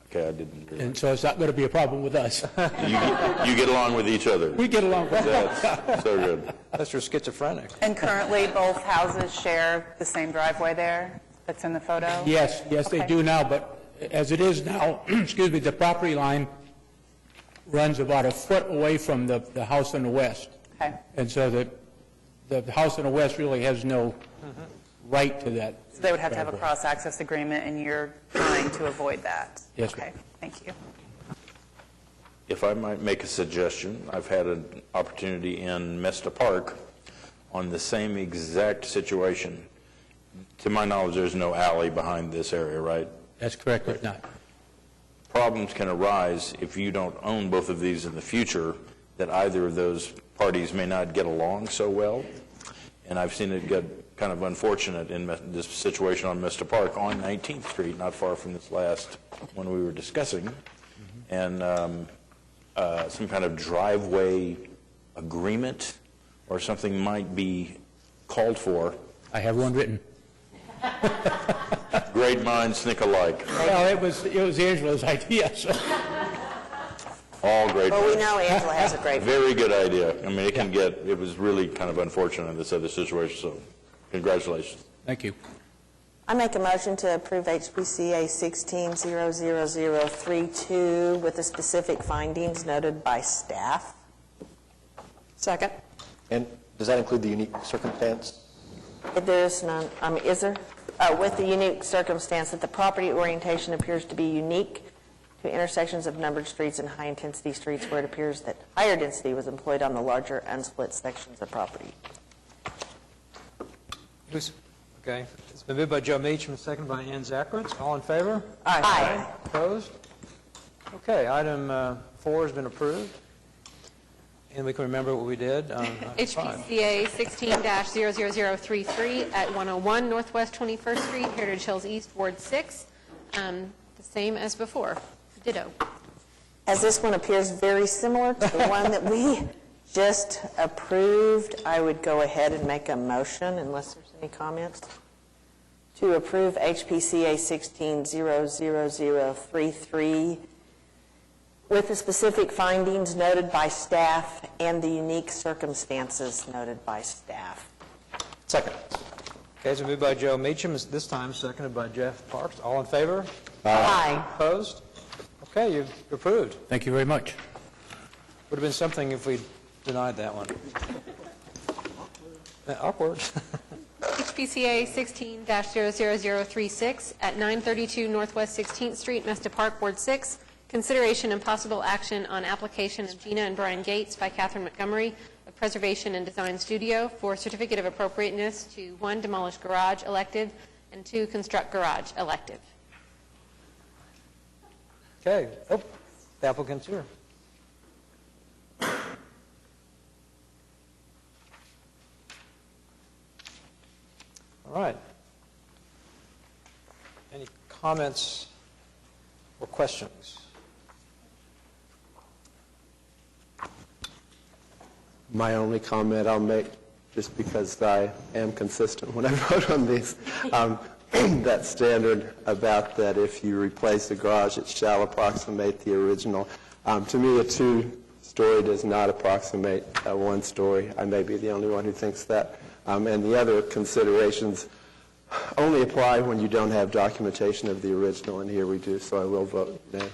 Okay, I didn't realize. and so it's not going to be a problem with us. You get along with each other. We get along with That's so good. Unless you're schizophrenic. And currently, both houses share the same driveway there that's in the photo? Yes, they Okay. do now, but as it is now, excuse me, the property line runs about a foot away from the house on the west. Okay. And so the house on the west really has no right to that. So they would have to have a driveway. cross-access agreement, and you're trying to avoid that? Yes, ma'am. Okay, thank you. If I might make a suggestion, I've had an opportunity in Mesta Park on the same exact situation. To my knowledge, there's no alley behind this area, right? That's correct, there's not. Problems can arise if you don't own both of these in the future, that either of those parties may not get along so well. And I've seen it get kind of unfortunate in this situation on Mesta Park on 19th Street, not far from this last one we were discussing. And some kind of driveway agreement or something might be called for. I have one written. Great minds think alike. Well, it was Angela's idea, so. All great Well, we minds. know Angela has a great Very good idea. I mean, it was really kind of unfortunate in this other situation, so congratulations. Thank you. I make a motion to approve HPCA 16-00032 with the specific findings noted by staff. Second. And does that include the unique circumstance? If there is none, is there? With the unique circumstance that the property orientation appears to be unique to intersections of numbered streets and high-intensity streets where it appears that higher density was employed on the larger unsplit sections of property. Okay. It's been moved by Joe Meacham, second by Ann Zacharitz. All in favor? Aye. Opposed? Okay, item 4 has been approved. And we can remember what we did on item 5. HPCA 16-00033 at 101 Northwest 21st Street, Heritage Hills East, Ward 6. The same as before. Ditto. As this one appears very similar to the one that we just approved, I would go ahead and make a motion, unless there's any comments, to approve HPCA 16-00033 with the specific findings noted by staff and the unique circumstances noted by staff. Second. Okay, it's moved by Joe Meacham, this time seconded by Jeff Parks. All in favor? Aye. Opposed? Okay, you're approved. Thank you very much. Would have been something if we denied that one. Awkward. HPCA 16-00036 at 932 Northwest 16th Street, Mesta Park, Ward 6. Consideration and possible action on application of Gina and Brian Gates by Catherine Montgomery of Preservation and Design Studio for certificate of appropriateness to 1, demolish garage elective, and 2, construct garage elective. Okay. Oh, the applicant's here. All right. Any comments or questions? My only comment I'll make, just because I am consistent when I vote on these, that standard about that if you replace a garage, it shall approximate the original. To me, a two-story does not approximate a one-story. I may be the only one who thinks that. And the other considerations only apply when you don't have documentation of the original, and here we do, so I will vote nay.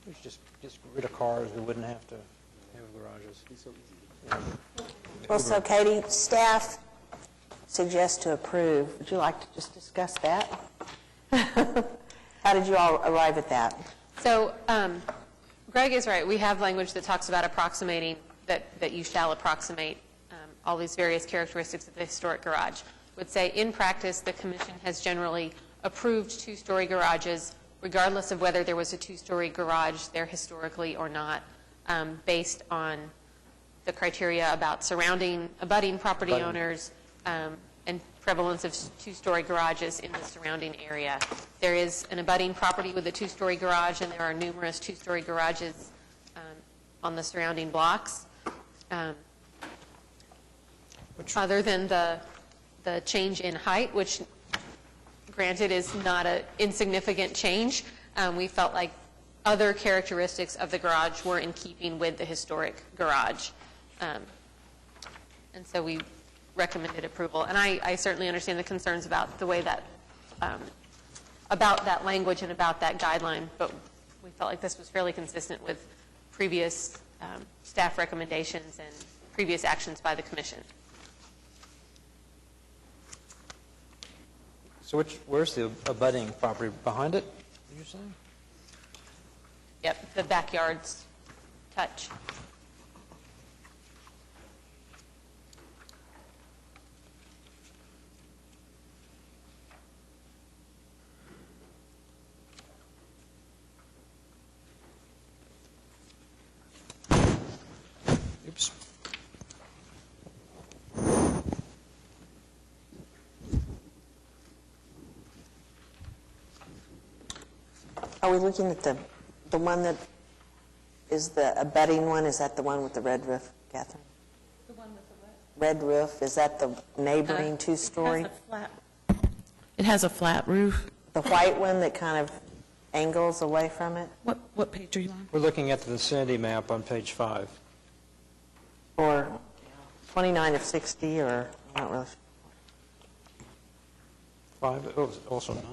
We should just get rid of cars. We wouldn't have to have garages. Well, so Katie, staff suggests to approve. Would you like to just discuss that? How did you all arrive at that? So Greg is right. We have language that talks about approximating, that you shall approximate all these various characteristics of the historic garage. Would say, in practice, the commission has generally approved two-story garages, regardless of whether there was a two-story garage there historically or not, based on the criteria about abutting property owners and prevalence of two-story garages in the surrounding area. There is an abutting property with a two-story garage, and there are numerous two-story garages on the surrounding blocks. Other than the change in height, which granted is not an insignificant change, we felt like other characteristics of the garage were in keeping with the historic garage. And so we recommended approval. And I certainly understand the concerns about the way that, about that language and about that guideline, but we felt like this was fairly consistent with previous staff recommendations and previous actions by the commission. So where's the abutting property? Behind it, you're saying? Yep, the backyards touch. Oops. Are we looking at the one that is the abutting one? Is that the one with the red roof, Catherine? The one with the what? Red roof, is that the neighboring two-story? It has a flat roof. The white one that kind of angles away from it? What page are you on? We're looking at the vicinity map on page 5. Or 29 of 60, or I'm not really sure. 5, oh, also 9?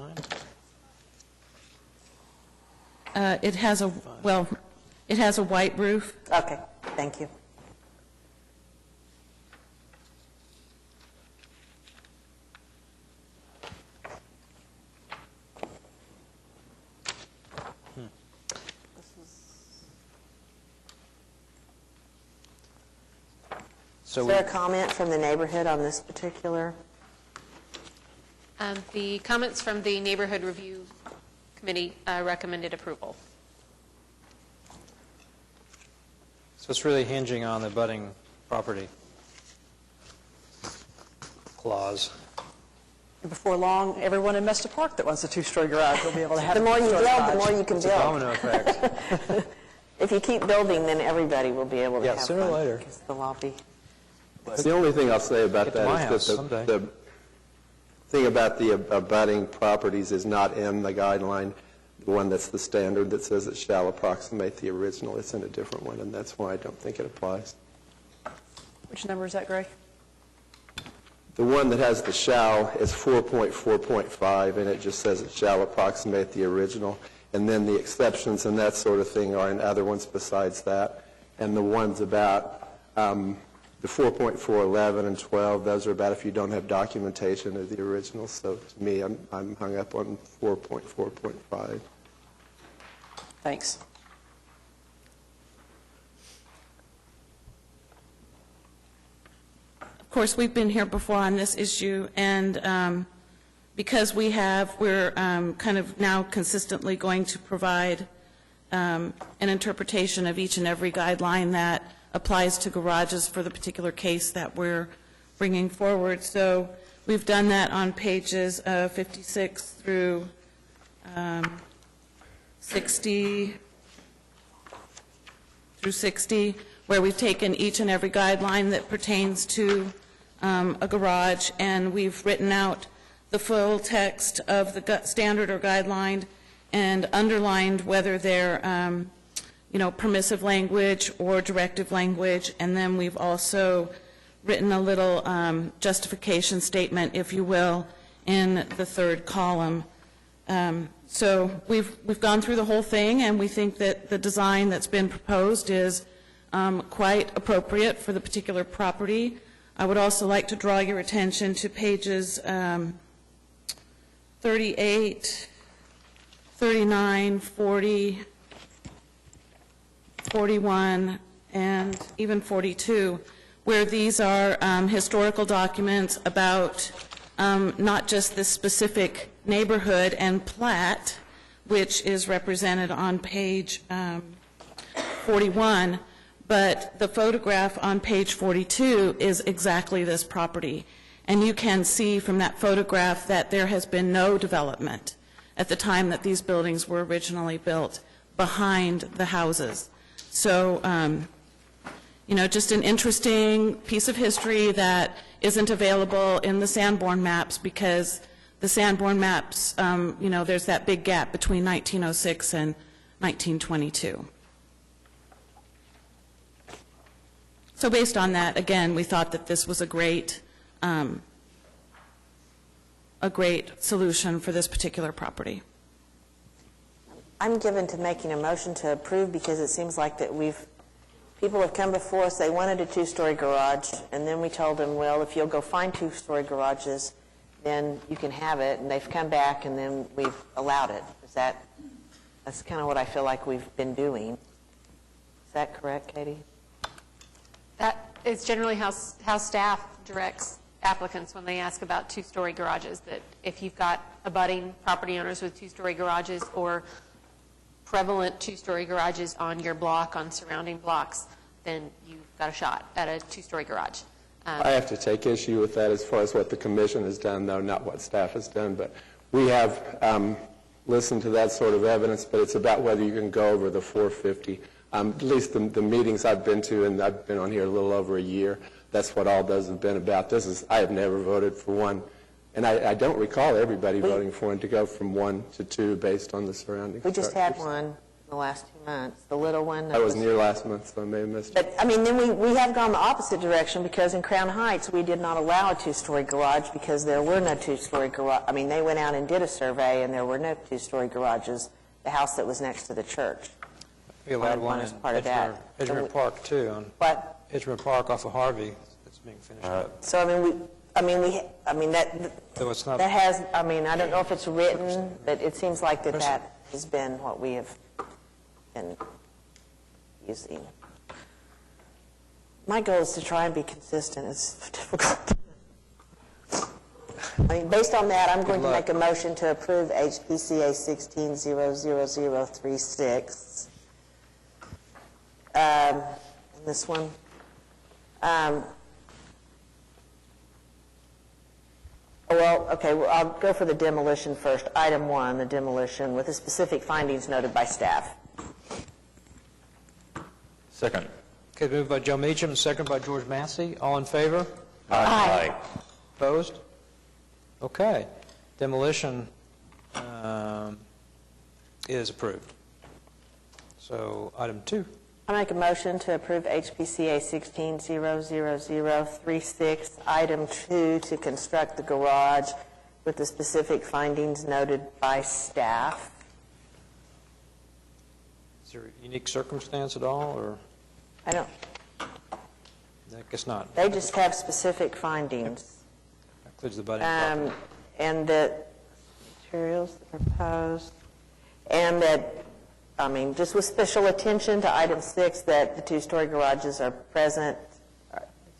It has a white roof. Okay, thank you. So is there a comment from the neighborhood on this particular The comments from the Neighborhood Review Committee recommended approval. So it's really hinging on the abutting property clause. Before long, everyone in Mesta Park that wants a two-story garage will be able to have The a more you two-story build, the garage. more you can It's a build. domino effect. If you keep building, then everybody will be able to Yeah, have sooner or fun, later. because they'll all be. The only thing I'll say about Get to my that house is someday. that the thing about the abutting properties is not in the guideline, the one that's the standard that says it shall approximate the original. It's in a different one, and that's why I don't think it applies. Which number is that, Gray? The one that has the shall is 4.4.5, and it just says it shall approximate the original. And then the exceptions and that sort of thing are in other ones besides that. And the ones about the 4.411 and 12, those are about if you don't have documentation of the original. So to me, I'm hung up on 4.4.5. Thanks. Of course, we've been here before on this issue, and because we're kind of now consistently going to provide an interpretation of each and every guideline that applies to garages for the particular case that we're bringing forward. So we've done that on pages 56 through 60, where we've taken each and every guideline that pertains to a garage, and we've written out the full text of the standard or guideline and underlined whether they're, permissive language or directive language, and then we've also written a little justification statement, if you will, in the third column. So we've gone through the whole thing, and we think that the design that's been proposed is quite appropriate for the particular property. I would also like to draw your attention to pages 38, 39, 40, 41, and even 42, where these are historical documents about not just this specific neighborhood and plat, which is represented on page 41, but the photograph on page 42 is exactly this property. And you can see from that photograph that there has been no development at the time that these buildings were originally built behind the houses. So, just an interesting piece of history that isn't available in the Sanborn maps, because the Sanborn maps, there's that big gap between 1906 and 1922. So based on that, again, we thought that this was a great solution for this particular property. I'm given to making a motion to approve because it seems like that people have come before us, they wanted a two-story garage, and then we told them, well, if you'll go find two-story garages, then you can have it, and they've come back, and then we've allowed it. That's kind of what I feel like we've been doing. Is that correct, Katie? That is generally how staff directs applicants when they ask about two-story garages, that if you've got abutting property owners with two-story garages or prevalent two-story garages on your block, on surrounding blocks, then you've got a shot at a two-story garage. I have to take issue with that as far as what the commission has done, though, not what staff has done. But we have listened to that sort of evidence, but it's about whether you can go over the 450. At least the meetings I've been to, and I've been on here a little over a year, that's what all those have been about. I have never voted for one, and I don't recall everybody voting for one to go from 1 to 2 based on the surrounding We just had structures. one in the last 2 months, the little one. I wasn't here last month, so I may have missed it. But, then we have gone the opposite direction, because in Crown Heights, we did not allow a two-story garage because there were no two-story garage. They went out and did a survey, and there were no two-story garages, the house that was next to the church. We allowed one as in part of that. Edgemere Park, too. On What? Edgemere Park off of Harvey, that's being finished up. So, So it's not, that has, I don't know if it's written, but it seems like that has been what we have been using. My goal is to try and be consistent. It's difficult. I mean, based on that, I'm going to luck. make a motion to approve HPCA 16-00036. And this one. Well, okay, well, I'll go for the demolition first. Item 1, the demolition, with the specific findings noted by staff. Second. Okay, moved by Joe Meacham, and second by George Massey. All in favor? Aye. Opposed? Okay. Demolition is approved. So, item 2. I make a motion to approve HPCA 16-00036, item 2, to construct the garage with the specific findings noted by staff. Is there a unique circumstance at all, or? I don't, I guess not. they just have specific findings. Includes the budding property. And that materials proposed, and that, I mean, just with special attention to item 6, that the 2-story garages are present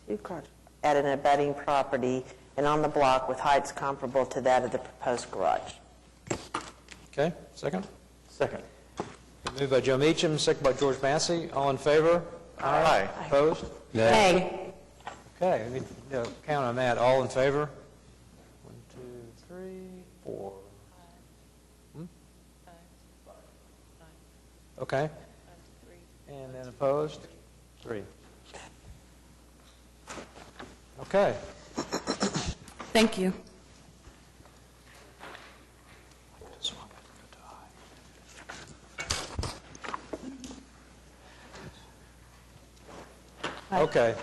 at an abutting property and on the block with heights comparable to that of the proposed garage. Okay, second? Second. Moved by Joe Meacham, second by George Massey. All in favor? Aye. Opposed? Nay. Okay, we need to count on that. All in favor? 1, 2, 3, 4. Okay. And then opposed? 3. Okay. Thank you. Okay.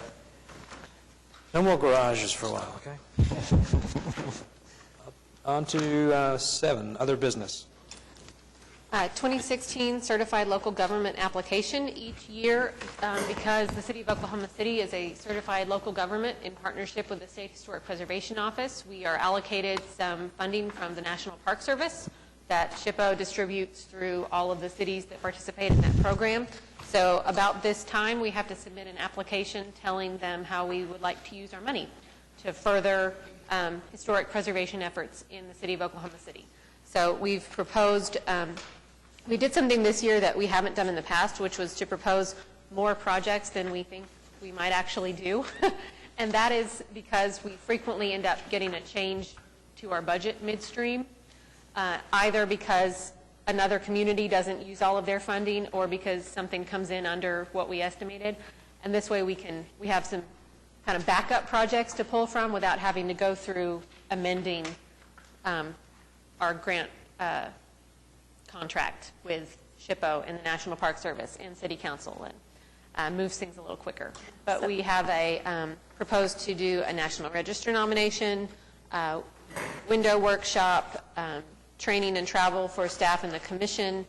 No more garages for a while, okay? On to 7, other business. 2016 Certified Local Government Application. Each year, because the City of Oklahoma City is a certified local government in partnership with the State Historic Preservation Office, we are allocated some funding from the National Park Service that SHPO distributes through all of the cities that participate in that program. So about this time, we have to submit an application telling them how we would like to use our money to further historic preservation efforts in the City of Oklahoma City. So we've proposed, we did something this year that we haven't done in the past, which was to propose more projects than we think we might actually do. And that is because we frequently end up getting a change to our budget midstream, either because another community doesn't use all of their funding or because something comes in under what we estimated. And this way we have some kind of backup projects to pull from without having to go through amending our grant contract with SHPO and the National Park Service and City Council, and moves things a little quicker. But we have proposed to do a National Register nomination, window workshop, training and travel for staff in the commission,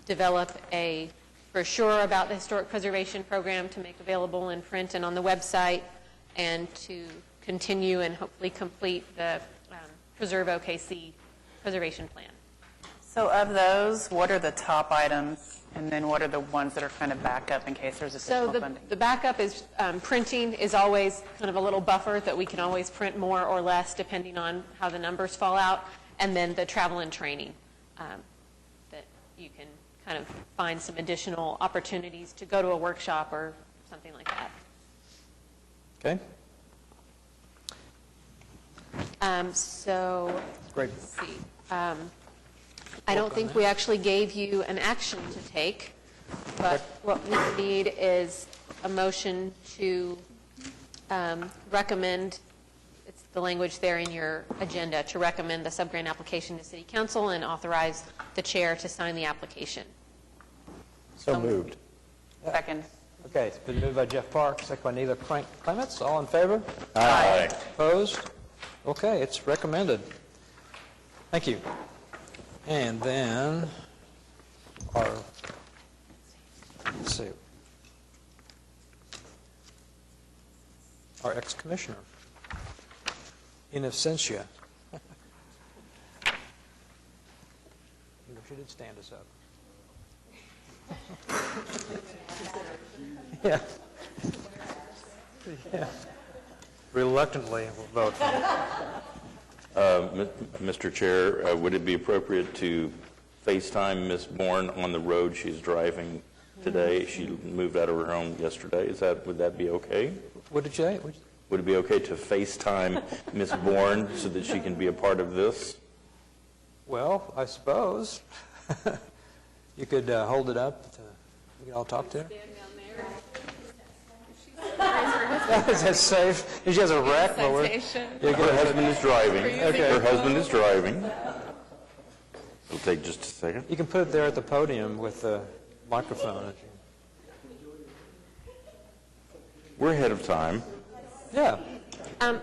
develop a brochure about the historic preservation program to make available in print and on the website, and to continue and hopefully complete the Preserve OKC preservation plan. So of those, what are the top items, and then what are the ones that are kind of backup in case there's additional funding? So the backup is printing is always kind of a little buffer that we can always print more or less depending on how the numbers fall out, and then the travel and training that you can kind of find some additional opportunities to go to a workshop or something like that. Okay. So Great. let's see. I don't think we actually gave you an action to take, but what we need is a motion to recommend, it's the language there in your agenda, to recommend the subgrant application to City Council and authorize the chair to sign the application. So moved. Second. Okay, it's been moved by Jeff Park, second by Neela Clements. All in favor? Aye. Opposed? Okay, it's recommended. Thank you. And then let's see, our ex-commissioner, in absentia. She did stand us up. Yeah. Yeah. Reluctantly, we'll vote for it. Mr. Chair, would it be appropriate to FaceTime Ms. Bourne on the road she's driving today? She moved out of her home yesterday. Would that be okay? What did you say? Would it be okay to FaceTime Ms. Bourne so that she can be a part of this? Well, I suppose. You could hold it up. We could all talk to her. That's safe. If she has a wreck, well, her husband is driving. Okay. Her husband is driving. It'll take just a second. You can put it there at the podium with the microphone. We're ahead of time. Yeah.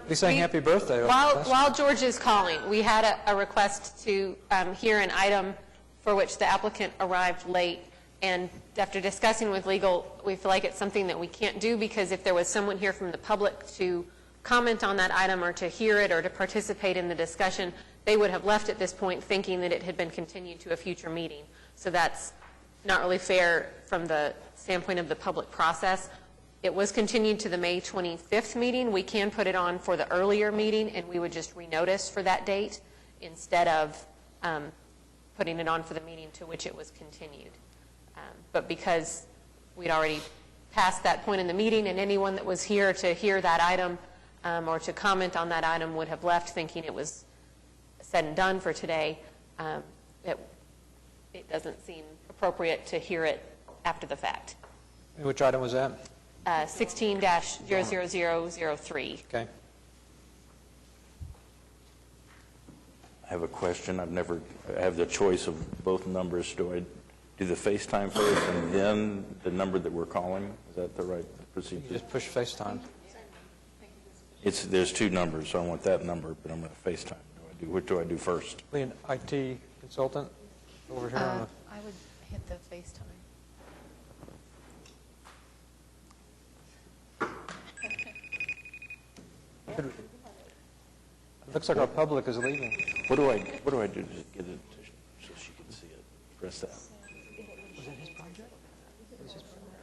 We sang happy birthday. While George is calling, we had a request to hear an item for which the applicant arrived late. And after discussing with legal, we feel like it's something that we can't do because if there was someone here from the public to comment on that item or to hear it or to participate in the discussion, they would have left at this point thinking that it had been continued to a future meeting. So that's not really fair from the standpoint of the public process. It was continued to the May 25th meeting. We can put it on for the earlier meeting, and we would just renotice for that date instead of putting it on for the meeting to which it was continued. But because we'd already passed that point in the meeting, and anyone that was here to hear that item or to comment on that item would have left thinking it was said and done for today, it doesn't seem appropriate to hear it after the fact. Which item was that? 16-00003. Okay. I have a question. I have the choice of both numbers. Do I do the FaceTime first and then the number that we're calling? Is that the right procedure? You just push FaceTime. There's two numbers, so I want that number, but I'm going to FaceTime. What do I do first? An IT consultant over here. I would hit the FaceTime. It looks like our public is leaving. What do I do to get it so she can see it? Press that. Was that his project?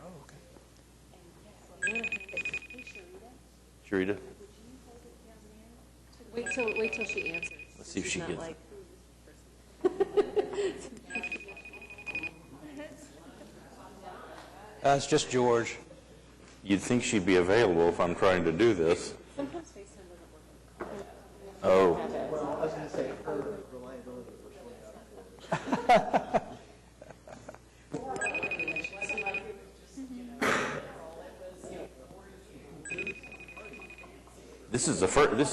Oh, okay. Sharita? Wait till she answers. Let's see if she gets it. It's just George. You'd think she'd be available if I'm trying to do this. Sometimes FaceTime doesn't work. Oh. This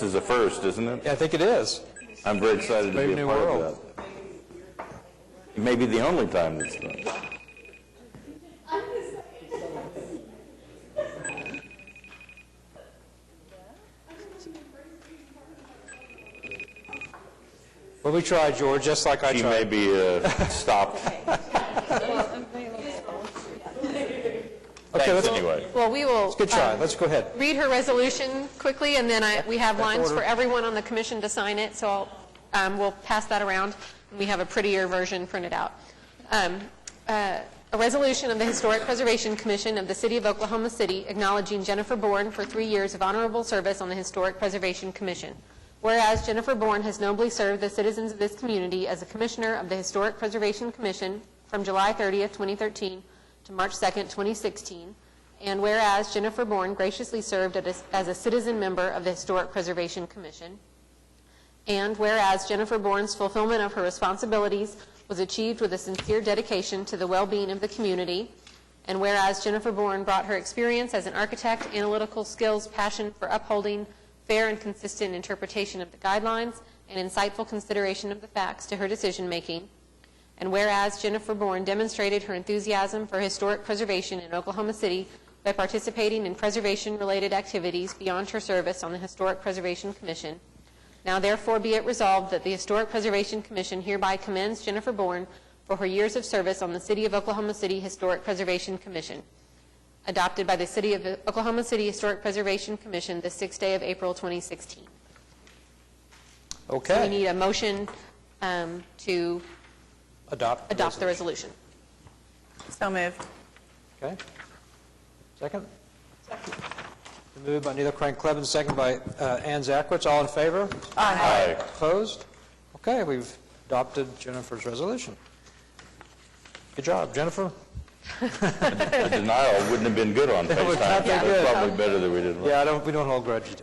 is the first, isn't it? Yeah, I think it is. I'm very excited to be a New part world. of that. It may be the only time that's done. Well, we tried, George, just like I tried. She may be stopped. Okay, Thanks anyway. Well, we will. Good try. Let's go ahead. Read her resolution quickly, and then we have lines for everyone on the commission to sign it, so we'll pass that around. We have a prettier version printed out. A resolution of the Historic Preservation Commission of the City of Oklahoma City acknowledging Jennifer Bourne for 3 years of honorable service on the Historic Preservation Commission. Whereas Jennifer Bourne has nobly served the citizens of this community as a commissioner of the Historic Preservation Commission from July 30th, 2013 to March 2nd, 2016, and whereas Jennifer Bourne graciously served as a citizen member of the Historic Preservation Commission, and whereas Jennifer Bourne's fulfillment of her responsibilities was achieved with a sincere dedication to the well-being of the community, and whereas Jennifer Bourne brought her experience as an architect, analytical skills, passion for upholding fair and consistent interpretation of the guidelines, and insightful consideration of the facts to her decision-making, and whereas Jennifer Bourne demonstrated her enthusiasm for historic preservation in Oklahoma City by participating in preservation-related activities beyond her service on the Historic Preservation Commission, now therefore be it resolved that the Historic Preservation Commission hereby commends Jennifer Bourne for her years of service on the City of Oklahoma City Historic Preservation Commission. Adopted by the City of Oklahoma City Historic Preservation Commission the 6th day of April 2016. Okay. So we need a motion to adopt the resolution. So moved. Okay. Second? Moved by Neil Crank Clevens, second by Ann Zackwitz. All in favor? Aye. Opposed? Okay, we've adopted Jennifer's resolution. Good job, Jennifer. The denial wouldn't have been good on It would not FaceTime. be It was good. probably better that we didn't. Yeah, we don't hold grudges.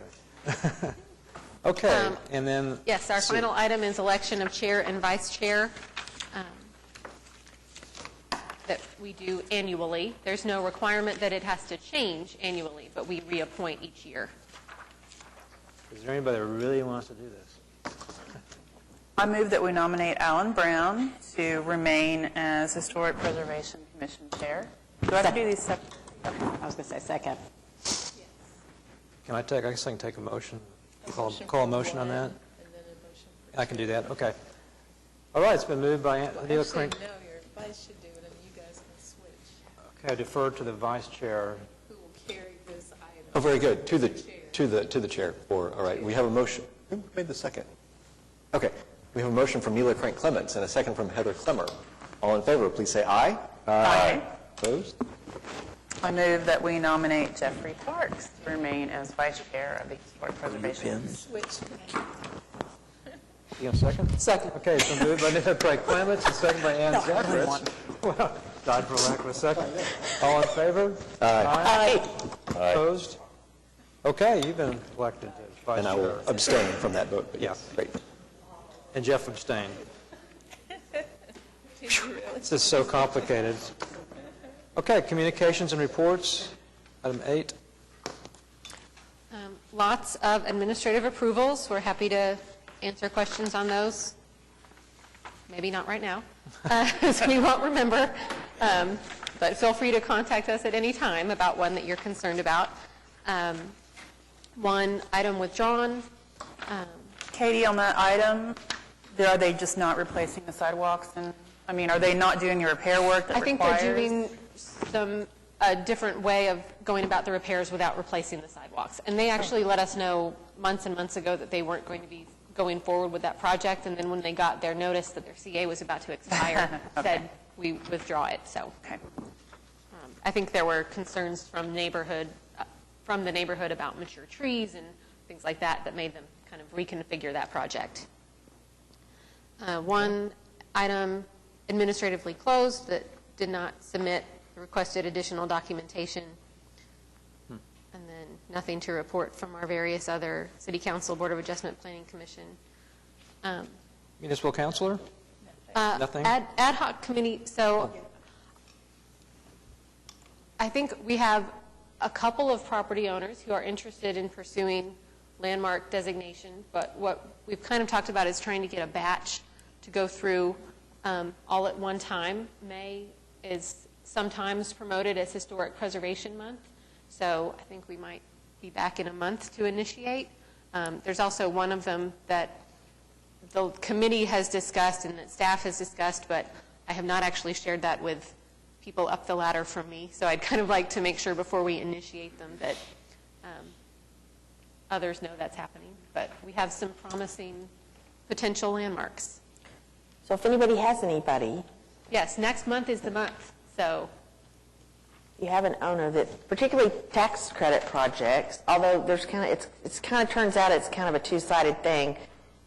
Okay, and then... Yes, our final item is election of chair and vice chair that we do annually. There's no requirement that it has to change annually, but we reappoint each year. Is there anybody that really wants to do this? I move that we nominate Alan Brown to remain as Historic Preservation Commission Chair. Do I have to do these separately? I was going to say second. I guess I can take a motion, call a motion on that? I can do that, okay. All right, it's been moved by Neil Crank. No, your vice should do it, and you guys can switch. Okay, I defer to the vice chair. Who will carry this item? Oh, very good. To the chair. All right, we have a motion. Who made the second? Okay, we have a motion from Neil Crank Clements and a second from Heather Clemmer. All in favor, please say aye. Aye. Opposed? I move that we nominate Jeffrey Parks to remain as Vice Chair of the Historic Preservation. Switch. You got a second? Second. Okay, so moved by Neil Crank Clements and second by Ann Zackwitz. Well, died for lack of a second. All in favor? Aye. Opposed? Okay, you've been elected as vice And I will chair. abstain from that vote, but yes, Yeah. great. And Jeff abstained. This is so complicated. Okay, communications and reports, item 8. Lots of administrative approvals. We're happy to answer questions on those. Maybe not right now, so we won't remember. But feel free to contact us at any time about one that you're concerned about. One item withdrawn. Katie, on that item, are they just not replacing the sidewalks? And I mean, are they not doing the repair work that I think requires? they're doing a different way of going about the repairs without replacing the sidewalks. And they actually let us know months and months ago that they weren't going to be going forward with that project. And then when they got their notice that their CA was about to expire, said we withdraw it. So I think there were concerns from the neighborhood about mature trees and things like that that made them kind of reconfigure that project. One item administratively closed that did not submit requested additional documentation. And then nothing to report from our various other City Council, Board of Adjustment, Planning Commission. Municipal councilor? Nothing? Ad hoc committee, so I think we have a couple of property owners who are interested in pursuing landmark designation, but what we've kind of talked about is trying to get a batch to go through all at one time. May is sometimes promoted as Historic Preservation Month, so I think we might be back in a month to initiate. There's also one of them that the committee has discussed and that staff has discussed, but I have not actually shared that with people up the ladder from me, so I'd kind of like to make sure before we initiate them that others know that's happening. But we have some promising potential landmarks. So if anybody has anybody, Yes, next month is the month, so you have an owner that, particularly tax credit projects, although there's kind of, it's kind of turns out it's kind of a two-sided thing.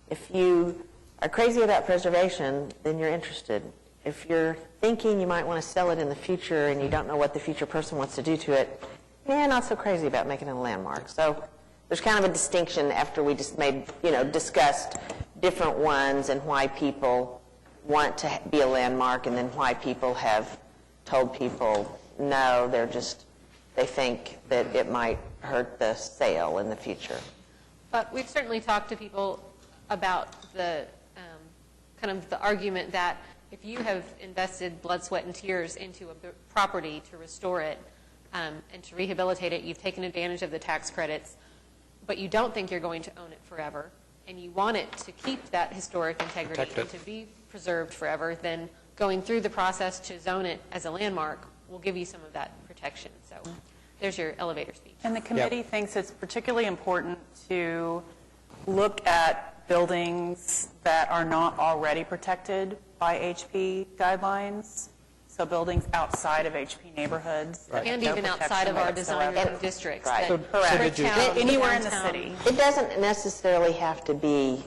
If you are crazy about preservation, then you're interested. If you're thinking you might want to sell it in the future and you don't know what the future person wants to do to it, not so crazy about making it a landmark. So there's kind of a distinction after we just discussed different ones and why people want to be a landmark and then why people have told people no, they think that it might hurt the sale in the future. But we've certainly talked to people about the kind of the argument that if you have invested blood, sweat, and tears into a property to restore it and to rehabilitate it, you've taken advantage of the tax credits, but you don't think you're going to own it forever, and you want it to keep that historic integrity and to be preserved forever, then going through the process to zone it as a landmark will give you some of that protection. So there's your elevator speech. And the committee thinks it's particularly important to look at buildings that are not already protected by HP guidelines. So buildings outside of HP neighborhoods. that And have no even outside protection of our whatsoever. design review districts. Right. that Correct. Bricktown, Anywhere in the downtown. city. It doesn't necessarily have to be,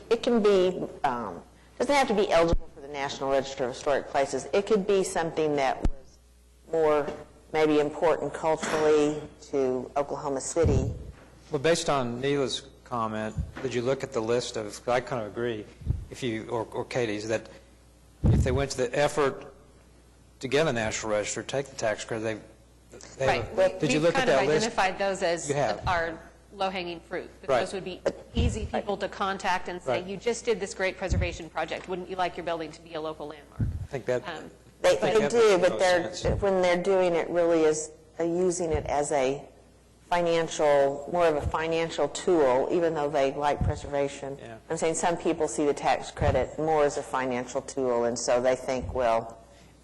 it can be, doesn't have to be eligible for the National Register of Historic Places. It could be something that was more maybe important culturally to Oklahoma City. Well, based on Neela's comment, did you look at the list of, I kind of agree, if you, or Katie's, that if they went to the effort to get a National Register, take the tax credit, they Right. did you We've look at kind of that list? identified those as You have. our low-hanging fruit. But Right. those would be easy people to contact and say, Right. you just did this great preservation project. Wouldn't you like your building to be a local landmark? I think that, They that do, makes but sense. when they're doing it really is using it as a financial, more of a financial tool, even though they like preservation. Yeah. I'm saying some people see the tax credit more as a financial tool, and so they think, well,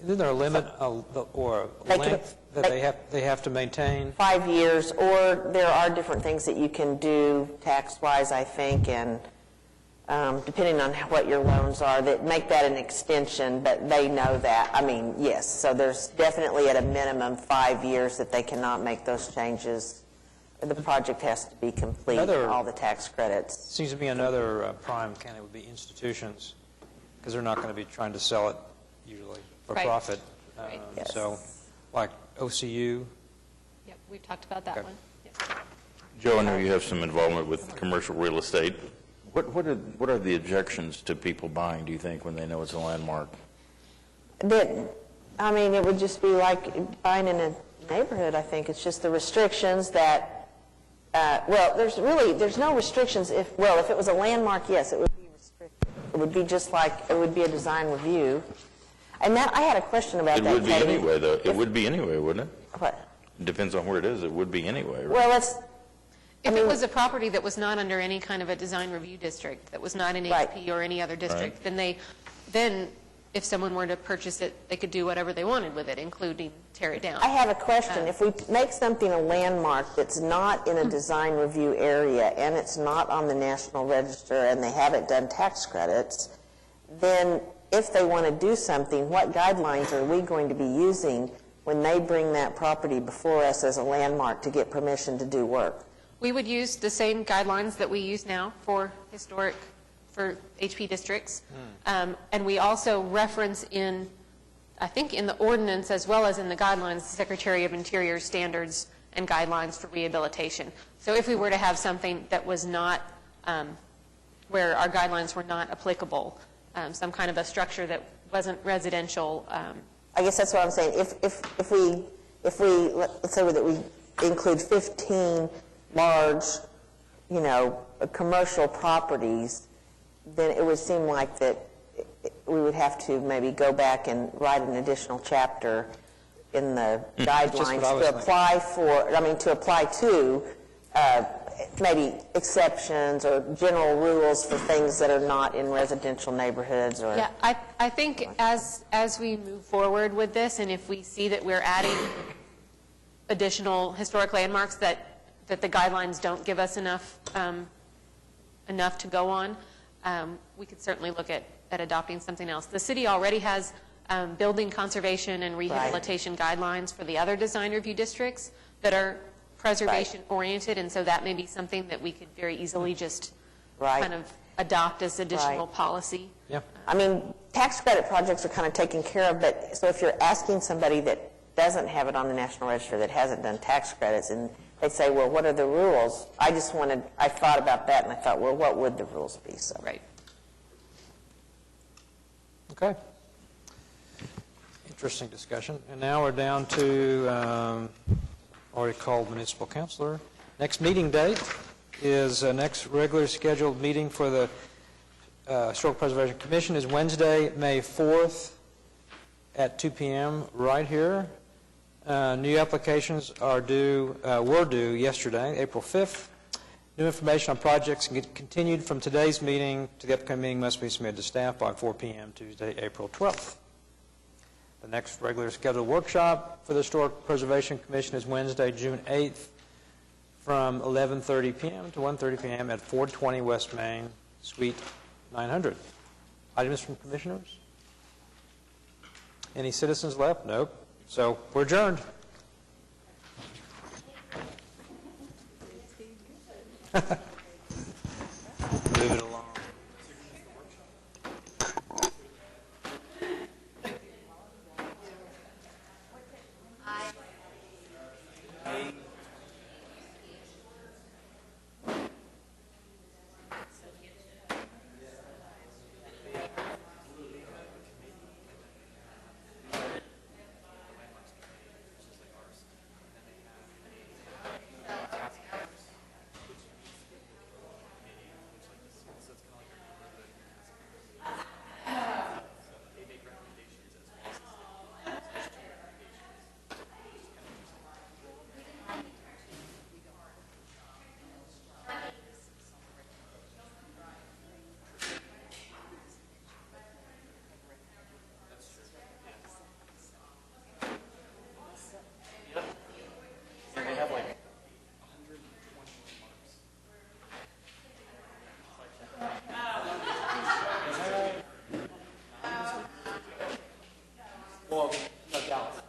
Isn't there a limit or a They could- length that they have to maintain? 5 years, or there are different things that you can do tax-wise, I think, and depending on what your loans are, that make that an extension, but they know that. I mean, yes, so there's definitely at a minimum 5 years that they cannot make those changes. The project has to be complete, Another- all the tax credits. Seems to be another prime candidate would be institutions, because they're not going to be trying to sell it usually for Right. profit. Right. So, like OCU, Yep, we've talked about that Okay. one. Yep. Joe, I know you have some involvement with commercial real estate. What are the objections to people buying, do you think, when they know it's a landmark? I mean, it would just be like buying in a neighborhood, I think. It's just the restrictions that, well, there's no restrictions if it was a landmark, yes, it would be restricted. It would be just like, it would be a design review. And that, I had a question about It that, would be Katie. anyway, though. It would be anyway, wouldn't it? What? It depends on where it is. It would be anyway, right? Well, If it was a property that was not under any kind of a design review district, that was not an HP or any other district, then if someone were to purchase it, they could do whatever they wanted with it, including tear it down. I have a question. If we make something a landmark that's not in a design review area and it's not on the National Register and they haven't done tax credits, then if they want to do something, what guidelines are we going to be using when they bring that property before us as a landmark to get permission to do work? We would use the same guidelines that we use now for HP districts. And we also reference I think in the ordinance as well as in the guidelines, the Secretary of Interior standards and guidelines for rehabilitation. So if we were to have something that was not, where our guidelines were not applicable, some kind of a structure that wasn't residential. I guess that's what I'm saying. If we let's say that we include 15 large, commercial properties, then it would seem like that we would have to maybe go back and write an additional chapter in the guidelines to apply to maybe exceptions or general rules for things that are not in residential neighborhoods or... Yeah, I think as we move forward with this, and if we see that we're adding additional historic landmarks that the guidelines don't give us enough to go on, we could certainly look at adopting something else. The city already has building conservation and rehabilitation guidelines for the other design review districts that are preservation-oriented, and so that may be something that we could very easily just kind of adopt as additional policy. Yeah. I mean, tax credit projects are kind of taken care of, but so if you're asking somebody that doesn't have it on the National Register, that hasn't done tax credits, and they say, well, what are the rules? I thought about that, and I thought, well, what would the rules be? So. Right. Okay. Interesting discussion. And now we're down to, already called municipal councilor. Next meeting date is next regular scheduled meeting for the Historic Preservation Commission is Wednesday, May 4th at 2 p.m. right here. New applications were due yesterday, April 5th. New information on projects continued from today's meeting to the upcoming meeting must be submitted to staff by 4 p.m. Tuesday, April 12th. The next regular scheduled workshop for the Historic Preservation Commission is Wednesday, June 8th from 11:30 p.m. to 1:30 p.m. at 420 West Main, Suite 900. Items from commissioners? Any citizens left? Nope. So we're adjourned. Move it along. Well, no doubt.